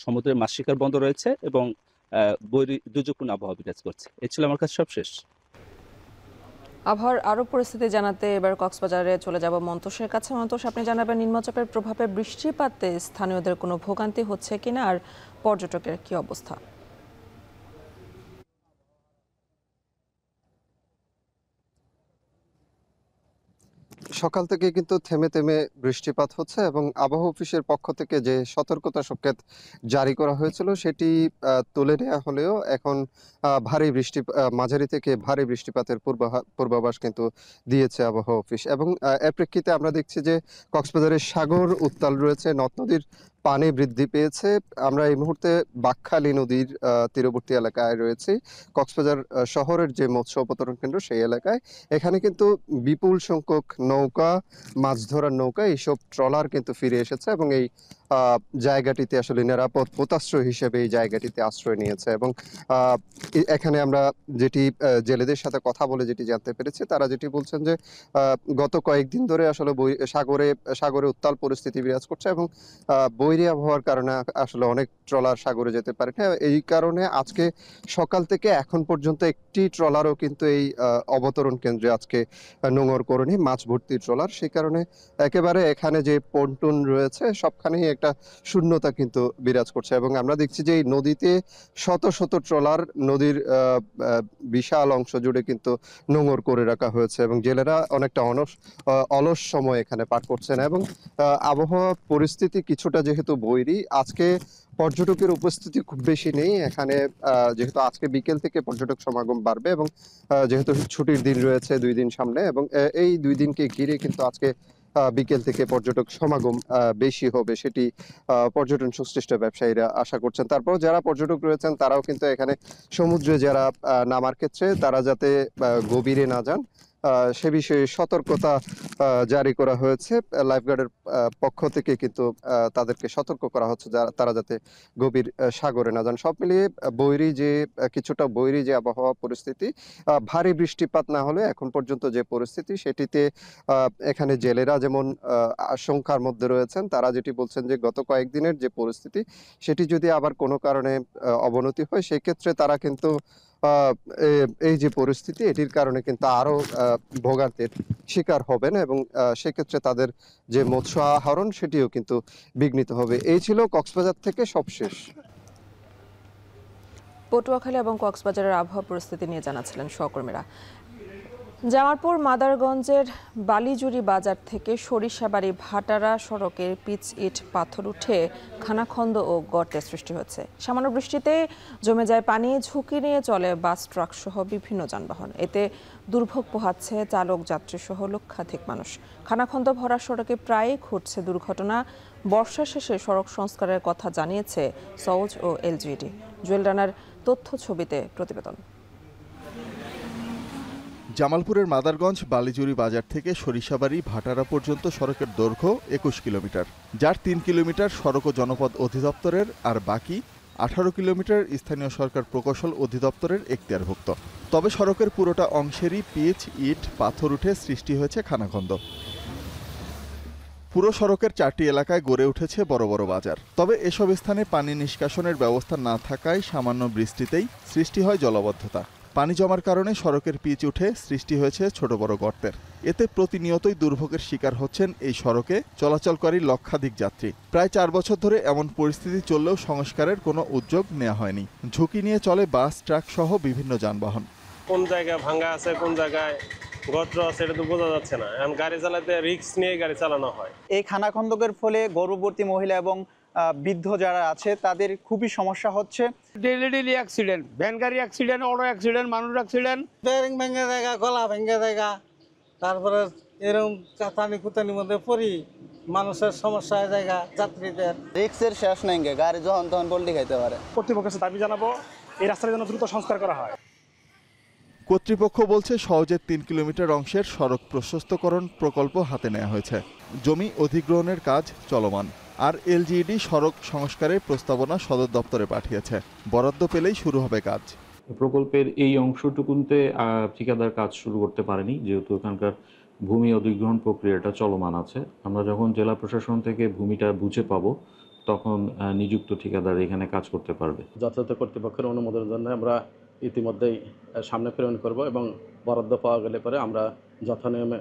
[SPEAKER 13] সমুদ্রের মাছ শিকার বন্ধ রয়েছে এবং বৈরী দুর্যোগপূর্ণ আবহাওয়া বিরাজ করছে। এই ছিল আমার কাছে সবশেষ।
[SPEAKER 1] আবহাওয়ার আরও পরিস্থিতি জানাতে এবার কক্সবাজারে চলে যাব মন্তোষের কাছে। মন্তোষ, আপনি জানাবেন নিম্নচাপের প্রভাবে বৃষ্টিপাতে স্থানীয়দের কোনো ভোগান্তি হচ্ছে কিনা আর পর্যটকের কি অবস্থা?
[SPEAKER 14] সকাল থেকে কিন্তু থেমে থেমে বৃষ্টিপাত হচ্ছে এবং আবহাওয়া অফিসের পক্ষ থেকে যে সতর্কতা সংকেত জারি করা হয়েছিল সেটি তুলে নেওয়া হলেও এখন মাঝারি থেকে ভারী বৃষ্টিপাতের পূর্বাভাস কিন্তু দিয়েছে আবহাওয়া অফিস। এবং এর প্রেক্ষিতে আমরা দেখছি যে কক্সবাজারের সাগর উত্তাল রয়েছে, নদ নদীর পানি বৃদ্ধি পেয়েছে। আমরা এই মুহূর্তে বাকখালী নদীর তীরবর্তী এলাকায় রয়েছি। কক্সবাজার শহরের যে মৎস্য অবতরণ কেন্দ্র সেই এলাকায়, এখানে কিন্তু বিপুল সংখ্যক নৌকা, মাছ ধরার নৌকা, এইসব ট্রলার কিন্তু ফিরে এসেছে এবং এই জায়গাটিতে আসলে নিরাপদ পোতাশ্রয় হিসেবে এই জায়গাটিতে আশ্রয় নিয়েছে। এবং এখানে আমরা যেটি জেলেদের সাথে কথা বলে যেটি জানতে পেরেছি, তারা যেটি বলছেন যে গত কয়েকদিন ধরে আসলে সাগরে উত্তাল পরিস্থিতি বিরাজ করছে এবং বৈরী আবহাওয়ার কারণে আসলে অনেক ট্রলার সাগরে যেতে পারে না। এই কারণে আজকে সকাল থেকে এখন পর্যন্ত একটি ট্রলারও কিন্তু এই অবতরণ কেন্দ্রে আজকে নোঙর করেনি, মাছ ভর্তি ট্রলার। সেই কারণে একেবারে এখানে যে পন্টুন রয়েছে সবখানেই একটা শূন্যতা কিন্তু বিরাজ করছে। এবং আমরা দেখছি যে এই নদীতে শত শত ট্রলার নদীর বিশাল অংশ জুড়ে কিন্তু নোঙর করে রাখা হয়েছে এবং জেলেরা অনেকটা অলস সময় এখানে পার করছেন। এবং আবহাওয়া পরিস্থিতি কিছুটা যেহেতু বৈরী, আজকে পর্যটকের উপস্থিতি খুব বেশি নেই এখানে, যেহেতু আজকে বিকেল থেকে পর্যটক সমাগম বাড়বে এবং যেহেতু ছুটির দিন রয়েছে 2 দিন সামনে, এবং এই 2 দিনকে ঘিরে কিন্তু আজকে বিকেল থেকে পর্যটক সমাগম বেশি হবে, সেটি পর্যটন সংশ্লিষ্ট ব্যবসায়ীরা আশা করছেন। তারপর যারা পর্যটক রয়েছেন তারাও কিন্তু এখানে সমুদ্রে যারা নামার ক্ষেত্রে তারা যাতে গভীরে না যান সে বিষয়ে সতর্কতা জারি করা হয়েছে। লাইফগার্ডের পক্ষ থেকে কিন্তু তাদেরকে সতর্ক করা হচ্ছে তারা যাতে গভীর সাগরে না যান। সব মিলিয়ে কিছুটা বৈরী যে আবহাওয়া পরিস্থিতি, ভারী বৃষ্টিপাত না হলে এখন পর্যন্ত যে পরিস্থিতি সেটিতে এখানে জেলেরা যেমন আশঙ্কার মধ্যে রয়েছেন, তারা যেটি বলছেন যে গত কয়েকদিনের যে পরিস্থিতি সেটি যদি আবার কোনো কারণে অবনতি হয় সেক্ষেত্রে তারা কিন্তু এই যে পরিস্থিতি এটির কারণে কিন্তু আরো ভোগান্তির শিকার হবেন এবং সেক্ষেত্রে তাদের যে মৎস্য আহরণ সেটিও কিন্তু বিঘ্নিত হবে। এই ছিল কক্সবাজার থেকে সবশেষ।
[SPEAKER 1] পটুয়াখালী এবং কক্সবাজারের আবহাওয়া পরিস্থিতি নিয়ে জানাচ্ছিলেন সহকর্মীরা। জামালপুর মাদারগঞ্জের বালিজুরি বাজার থেকে সরিষাবাড়ি ভাটারা সড়কের পিচ ইট পাথর উঠে খানাখন্দ ও গর্তের সৃষ্টি হচ্ছে। সামান্য বৃষ্টিতে জমে যায় পানি, ঝুঁকি নিয়ে চলে বাস, ট্রাক সহ বিভিন্ন যানবাহন। এতে দুর্ভোগ পোহাচ্ছে চালক, যাত্রী সহ লক্ষাধিক মানুষ। খানাখন্দ ভরা সড়কে প্রায়ই ঘটছে দুর্ঘটনা। বর্ষা শেষে সড়ক সংস্কারের কথা জানিয়েছে সওজ ও এলজিইডি। জুয়েল রানার তথ্য ছবিতে প্রতিবেদন।
[SPEAKER 15] জামালপুরের মাদারগঞ্জ বালিজুরি বাজার থেকে সরিষাবাড়ি ভাটারা পর্যন্ত সড়কের দৈর্ঘ্য 21 কিলোমিটার, যার 3 কিলোমিটার সড়ক ও জনপদ অধিদপ্তরের আর বাকি 18 কিলোমিটার স্থানীয় সরকার প্রকৌশল অধিদপ্তরের এখতিয়ারভুক্ত। তবে সড়কের পুরোটা অংশেরই পিচ, ইট, পাথর উঠে সৃষ্টি হয়েছে খানাখন্দ। পুরো সড়কের 4টি এলাকায় গড়ে উঠেছে বড় বড় বাজার। তবে এসব স্থানে পানি নিষ্কাশনের ব্যবস্থা না থাকায় সামান্য বৃষ্টিতেই সৃষ্টি হয় জলাবদ্ধতা। পানি জমার কারণে সড়কের পিচ উঠে সৃষ্টি হয়েছে ছোট বড় গর্তের। এতে প্রতিনিয়তই দুর্ভোগের শিকার হচ্ছেন এই সড়কে চলাচলকারী লক্ষাধিক যাত্রী। প্রায় 4 বছর ধরে এমন পরিস্থিতি চললেও সংস্কারের কোনো উদ্যোগ নেওয়া হয়নি। ঝুঁকি নিয়ে চলে বাস, ট্রাক সহ বিভিন্ন যানবাহন।
[SPEAKER 16] কোন জায়গায় ভাঙা আছে, কোন জায়গায় গর্ত আছে, এটা তো বোঝা যাচ্ছে না। এখন গাড়ি চালাতে রিস্ক নিয়ে গাড়ি চালানো হয়।
[SPEAKER 17] এই খানাখন্দকের ফলে গর্ভবতী মহিলা এবং বৃদ্ধ যারা আছে তাদের খুবই সমস্যা হচ্ছে।
[SPEAKER 18] ডেলি অ্যাক্সিডেন্ট, ভ্যান গাড়ি অ্যাক্সিডেন্ট, অটো অ্যাক্সিডেন্ট, মানুষ অ্যাক্সিডেন্ট,
[SPEAKER 19] বেরিং ভেঙে জায়গা, গলা ভেঙে জায়গা, তারপরে এরকম কাতানি কুতানির মধ্যে পড়ি, মানুষের সমস্যা হয়ে জায়গা, যাত্রীদের
[SPEAKER 17] রিক্সের শেষ নাই, গাড়ি যখন তখন পল্টি খাইতে পারে।
[SPEAKER 18] কর্তৃপক্ষের দাবি জানাবো এই রাস্তার জন্য দ্রুত সংস্কার করা হয়।
[SPEAKER 15] কর্তৃপক্ষ বলছে সহজে 3 কিলোমিটার অংশের সড়ক প্রশস্তকরণ প্রকল্প হাতে নেওয়া হয়েছে। জমি অধিগ্রহণের কাজ চলমান। আর এলজিইডি সড়ক সংস্কারের প্রস্তাবনা সদর দপ্তরে পাঠিয়েছে। বরাদ্দ পেলেই শুরু হবে কাজ।
[SPEAKER 20] প্রকল্পের এই অংশটুকুতে ঠিকাদার কাজ শুরু করতে পারেনি, যেহেতু এখানকার ভূমি অধিগ্রহণ প্রক্রিয়াটা চলমান আছে। আমরা যখন জেলা প্রশাসন থেকে ভূমিটা বুঝে পাবো তখন নিযুক্ত ঠিকাদার এখানে কাজ করতে পারবে।
[SPEAKER 22] যথাযথ কর্তৃপক্ষের অনুমোদনের জন্য আমরা ইতিমধ্যেই সামনে প্রেরণ করব এবং বরাদ্দ পাওয়া গেলে পরে আমরা যথানিয়মে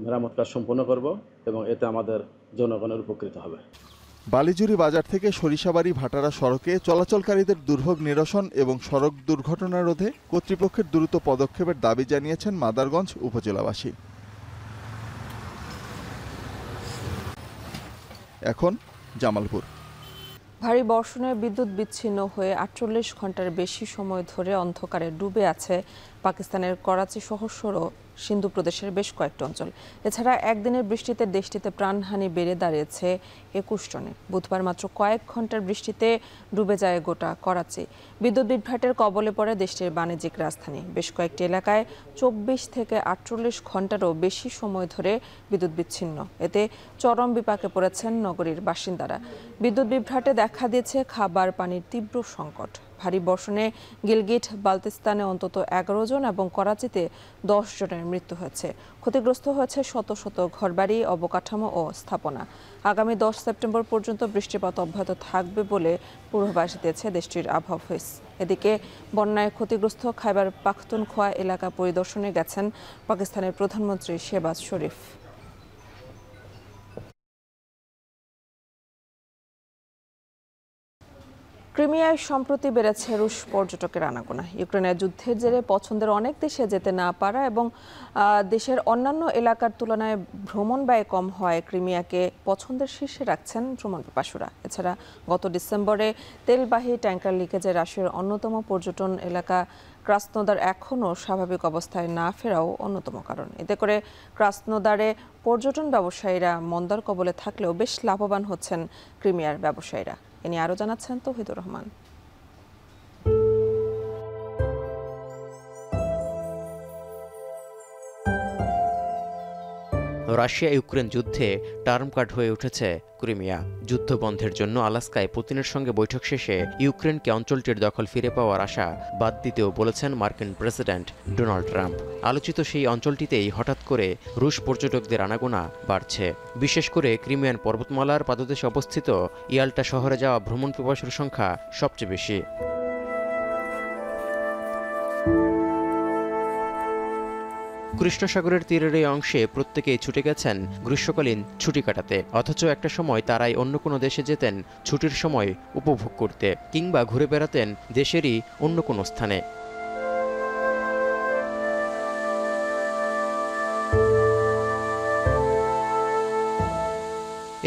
[SPEAKER 22] মেরামত কাজ সম্পন্ন করব এবং এতে আমাদের জনগণের উপকৃত হবে।
[SPEAKER 15] বালিজুরি বাজার থেকে সরিষাবাড়ি ভাটারা সড়কে চলাচলকারীদের দুর্ভোগ নিরসন এবং সড়ক দুর্ঘটনা রোধে কর্তৃপক্ষের দ্রুত পদক্ষেপের দাবি জানিয়েছেন মাদারগঞ্জ উপজেলাবাসী। এখন জামালপুর।
[SPEAKER 1] ভারী বর্ষণে বিদ্যুৎ বিচ্ছিন্ন হয়ে 48 ঘন্টার বেশি সময় ধরে অন্ধকারে ডুবে আছে পাকিস্তানের করাচি শহর ও সিন্ধু প্রদেশের বেশ কয়েকটি অঞ্চল। এছাড়া একদিনের বৃষ্টিতে দেশটিতে প্রাণহানি বেড়ে দাঁড়িয়েছে 21 জনে। বুধবার মাত্র কয়েক ঘন্টার বৃষ্টিতে ডুবে যায় গোটা করাচি। বিদ্যুৎ বিভ্রাটের কবলে পড়ে দেশটির বাণিজ্যিক রাজধানী। বেশ কয়েকটি এলাকায় 24 থেকে 48 ঘন্টারও বেশি সময় ধরে বিদ্যুৎ বিচ্ছিন্ন। এতে চরম বিপাকে পড়েছেন নগরীর বাসিন্দারা। বিদ্যুৎ বিভ্রাটে দেখা দিয়েছে খাবার পানির তীব্র সংকট। ভারী বর্ষণে গিলগিট বালতিস্তানে অন্তত 11 জন এবং করাচিতে 10 জনের মৃত্যু হয়েছে। ক্ষতিগ্রস্ত হয়েছে শত শত ঘরবাড়ি, অবকাঠামো ও স্থাপনা। আগামী 10 সেপ্টেম্বর পর্যন্ত বৃষ্টিপাত অব্যাহত থাকবে বলে পূর্বাভাস দিয়েছে দেশটির আবহাওয়া অফিস। এদিকে বন্যায় ক্ষতিগ্রস্ত খাইবার পাখতুনখোয়া এলাকা পরিদর্শনে গেছেন পাকিস্তানের প্রধানমন্ত্রী শেহবাজ শরীফ। ক্রিমিয়ায় সম্প্রতি বেড়েছে রুশ পর্যটকের আনাগোনা। ইউক্রেনের যুদ্ধের জেরে পছন্দের অনেক দেশে যেতে না পারা এবং দেশের অন্যান্য এলাকার তুলনায় ভ্রমণ ব্যয় কম হওয়ায় ক্রিমিয়াকে পছন্দের শীর্ষে রাখছেন ভ্রমণ পিপাসুরা। এছাড়া গত ডিসেম্বরে তেলবাহী ট্যাঙ্কার লিকেজে রাশিয়ার অন্যতম পর্যটন এলাকা ক্রাসনোদার এখনও স্বাভাবিক অবস্থায় না ফেরাও অন্যতম কারণ। এতে করে ক্রাসনোদারে পর্যটন ব্যবসায়ীরা মন্দার কবলে থাকলেও বেশ লাভবান হচ্ছেন ক্রিমিয়ার ব্যবসায়ীরা। এ নিয়ে আরও জানাচ্ছেন তৌহিদুর রহমান।
[SPEAKER 24] রাশিয়া ইউক্রেন যুদ্ধে টার্ম কার্ড হয়ে উঠেছে ক্রিমিয়া। যুদ্ধ বন্ধের জন্য আলাস্কায় পুতিনের সঙ্গে বৈঠক শেষে ইউক্রেনকে অঞ্চলটির দখল ফিরে পাওয়ার আশা বাদ দিতেও বলেছেন মার্কিন প্রেসিডেন্ট ডোনাল্ড ট্রাম্প। আলোচিত সেই অঞ্চলটিতেই হঠাৎ করে রুশ পর্যটকদের আনাগোনা বাড়ছে। বিশেষ করে ক্রিমিয়ান পর্বতমালার পাদদেশে অবস্থিত ইয়াল্টা শহরে যাওয়া ভ্রমণ পিপাসুর সংখ্যা সবচেয়ে বেশি। কৃষ্ণ সাগরের তীরের এই অংশে প্রত্যেকেই ছুটে গেছেন গ্রীষ্মকালীন ছুটি কাটাতে, অথচ একটা সময় তারাই অন্য কোনো দেশে যেতেন ছুটির সময় উপভোগ করতে কিংবা ঘুরে বেড়াতেন দেশেরই অন্য কোনো স্থানে।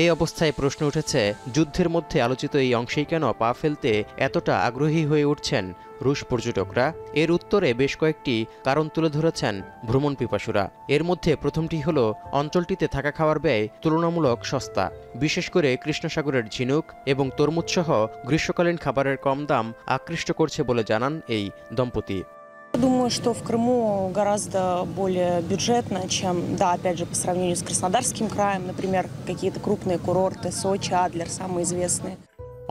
[SPEAKER 24] এই অবস্থায় প্রশ্ন উঠেছে, যুদ্ধের মধ্যে আলোচিত এই অংশেই কেন পা ফেলতে এতটা আগ্রহী হয়ে উঠছেন রুশ পর্যটকরা? এর উত্তরে বেশ কয়েকটি কারণ তুলে ধরেছেন ভ্রমণ পিপাসুরা। এর মধ্যে প্রথমটি হলো অঞ্চলটিতে থাকা খাওয়ার ব্যয় তুলনামূলক সস্তা, বিশেষ করে কৃষ্ণসাগরের ঝিনুক এবং তরমুজসহ গ্রীষ্মকালীন খাবারের কম দাম আকৃষ্ট করছে বলে জানান এই দম্পতি।
[SPEAKER 2] Думаю, что в Крыму гораздо более бюджетно, чем, да, опять же, по сравнению с Краснодарским краем, например, какие-то крупные курорты, Сочи, Адлер, самые известные.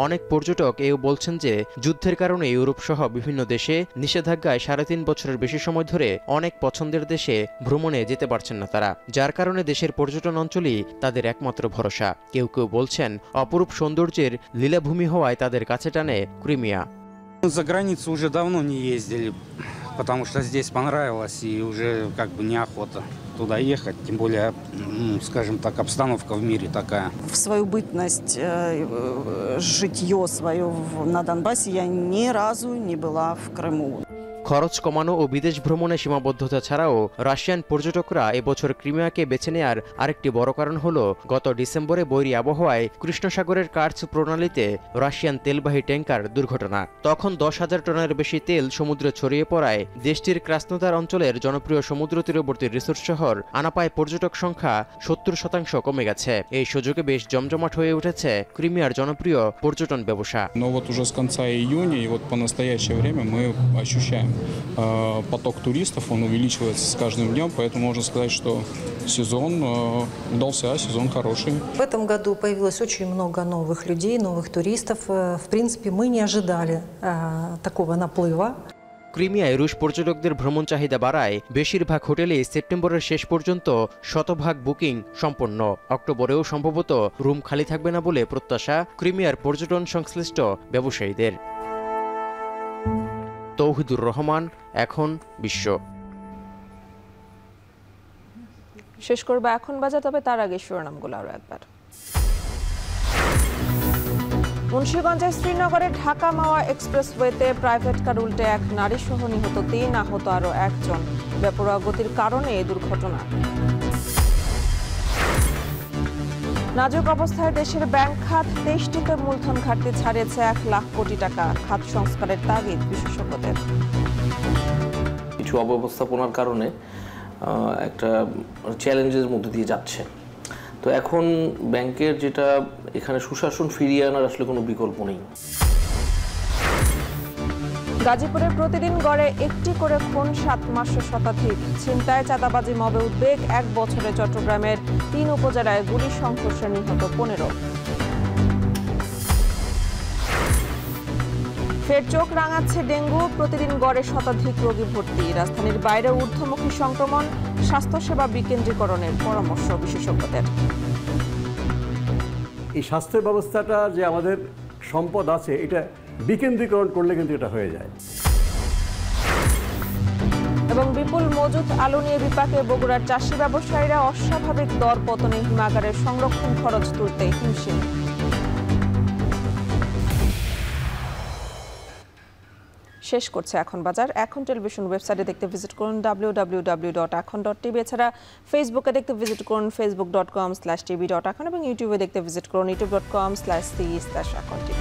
[SPEAKER 24] অনেক পর্যটক এও বলছেন যে যুদ্ধের কারণে ইউরোপ সহ বিভিন্ন দেশে নিষেধাজ্ঞায় 3.5 বছরের বেশি সময় ধরে অনেক পছন্দের দেশে ভ্রমণে যেতে পারছেন না তারা, যার কারণে দেশের পর্যটন অঞ্চলই তাদের একমাত্র ভরসা। কেউ কেউ বলছেন অপরূপ সৌন্দর্যের লীলাভূমি হওয়ায় তাদের কাছে টানে ক্রিমিয়া।
[SPEAKER 3] За границу уже давно не ездили, потому что здесь понравилось и уже как бы неохота туда ехать, тем более, скажем так, обстановка в мире такая.
[SPEAKER 2] В свою бытность, житье свое на Донбассе я ни разу не была в Крыму.
[SPEAKER 24] খরচ কমানো ও বিদেশ ভ্রমণে সীমাবদ্ধতা ছাড়াও রাশিয়ান পর্যটকরা এবছর ক্রিমিয়াকে বেছে নেয়ার আরেকটি বড় কারণ হলো গত ডিসেম্বরে বৈরী আবহাওয়ায় কৃষ্ণসাগরের কার্চ প্রণালীতে রাশিয়ান তেলবাহী ট্যাঙ্কার দুর্ঘটনা। তখন 10,000 টনের বেশি তেল সমুদ্রে ছড়িয়ে পড়ায় দেশটির ক্রাসনোদার অঞ্চলের জনপ্রিয় সমুদ্র তীরবর্তী রিসোর্ট শহর আনাপায় পর্যটক সংখ্যা 70% কমে গেছে। এই সুযোগে বেশ জমজমাট হয়ে উঠেছে ক্রিমিয়ার জনপ্রিয় পর্যটন ব্যবসা।
[SPEAKER 11] Но вот уже с конца июня и вот по настоящее время мы ощущаем поток туристов, он увеличивается с каждым днем, поэтому можно сказать, что сезон удался, сезон хороший.
[SPEAKER 2] В этом году появилось очень много новых людей, новых туристов. В принципе, мы не ожидали такого наплыва.
[SPEAKER 24] ক্রিমিয়ায় রুশ পর্যটকদের ভ্রমণ চাহিদা বাড়ায় বেশিরভাগ হোটেলে সেপ্টেম্বরের শেষ পর্যন্ত 100% বুকিং সম্পন্ন। অক্টোবরেও সম্ভবত রুম খালি থাকবে না বলে প্রত্যাশা ক্রিমিয়ার পর্যটন সংশ্লিষ্ট ব্যবসায়ীদের। তৌহিদুর রহমান, এখন বিশ্ব।
[SPEAKER 1] শেষ করবে এখন বাজার, তবে তার আগে শিরোনামগুলো আরো একবার। মুন্সিগঞ্জের শ্রীনগরে ঢাকা মাওয়া এক্সপ্রেসওয়েতে প্রাইভেট কার উল্টে এক নারী সহ নিহত 3, আহত আরো 1 জন। বেপরোয়া গতির কারণে এই দুর্ঘটনা। নাজুক অবস্থায় দেশের ব্যাংক খাত, 23টিতে মূলধন ঘাটতি ছাড়িয়েছে 1 লাখ কোটি টাকা। খাত সংস্কারের তাগিদ বিশেষজ্ঞদের।
[SPEAKER 21] কিছু অব্যবস্থাপনার কারণে একটা চ্যালেঞ্জের মধ্যে দিয়ে যাচ্ছে, তো এখন ব্যাংকের যেটা এখানে সুশাসন ফিরিয়ে আনার আসলে কোনো বিকল্প নেই।
[SPEAKER 1] গাজীপুরে প্রতিদিন গড়ে 1টি করে খুন, 7 মাসে শতাধিক। ছিনতাই, চাঁদাবাজি, মবে উদ্বেগ। 1 বছরে চট্টগ্রামের 3 উপজেলায় গুলি সংঘর্ষে নিহত 15। ফের চোখ রাঙাচ্ছে ডেঙ্গু, প্রতিদিন গড়ে শতাধিক রোগী ভর্তি। রাজধানীর বাইরে ঊর্ধ্বমুখী সংক্রমণ, স্বাস্থ্যসেবা বিকেন্দ্রীকরণের পরামর্শ বিশেষজ্ঞদের।
[SPEAKER 23] এই স্বাস্থ্য ব্যবস্থাটা যে আমাদের সম্পদ আছে, এটা বিকেন্দ্রীকরণ করলে কিন্তু এটা হয়ে যায়।
[SPEAKER 1] এবং বিপুল মজুত আলু নিয়ে বিপাকে বগুড়ার চাষি ব্যবসায়ীরা। অস্বাভাবিক দর পতনে হিমাগারের সংরক্ষণ খরচ তুলতে হিমশিম। শেষ করছে এখন বাজার। এখন টেলিভিশন ওয়েবসাইটে দেখতে ভিজিট করুন www.ekhon.tv। এছাড়া ফেসবুকে দেখতে ভিজিট করুন facebook.com/tv.ekhon এবং ইউটিউবে দেখতে ভিজিট করুন youtube.com/c/ekhon tv।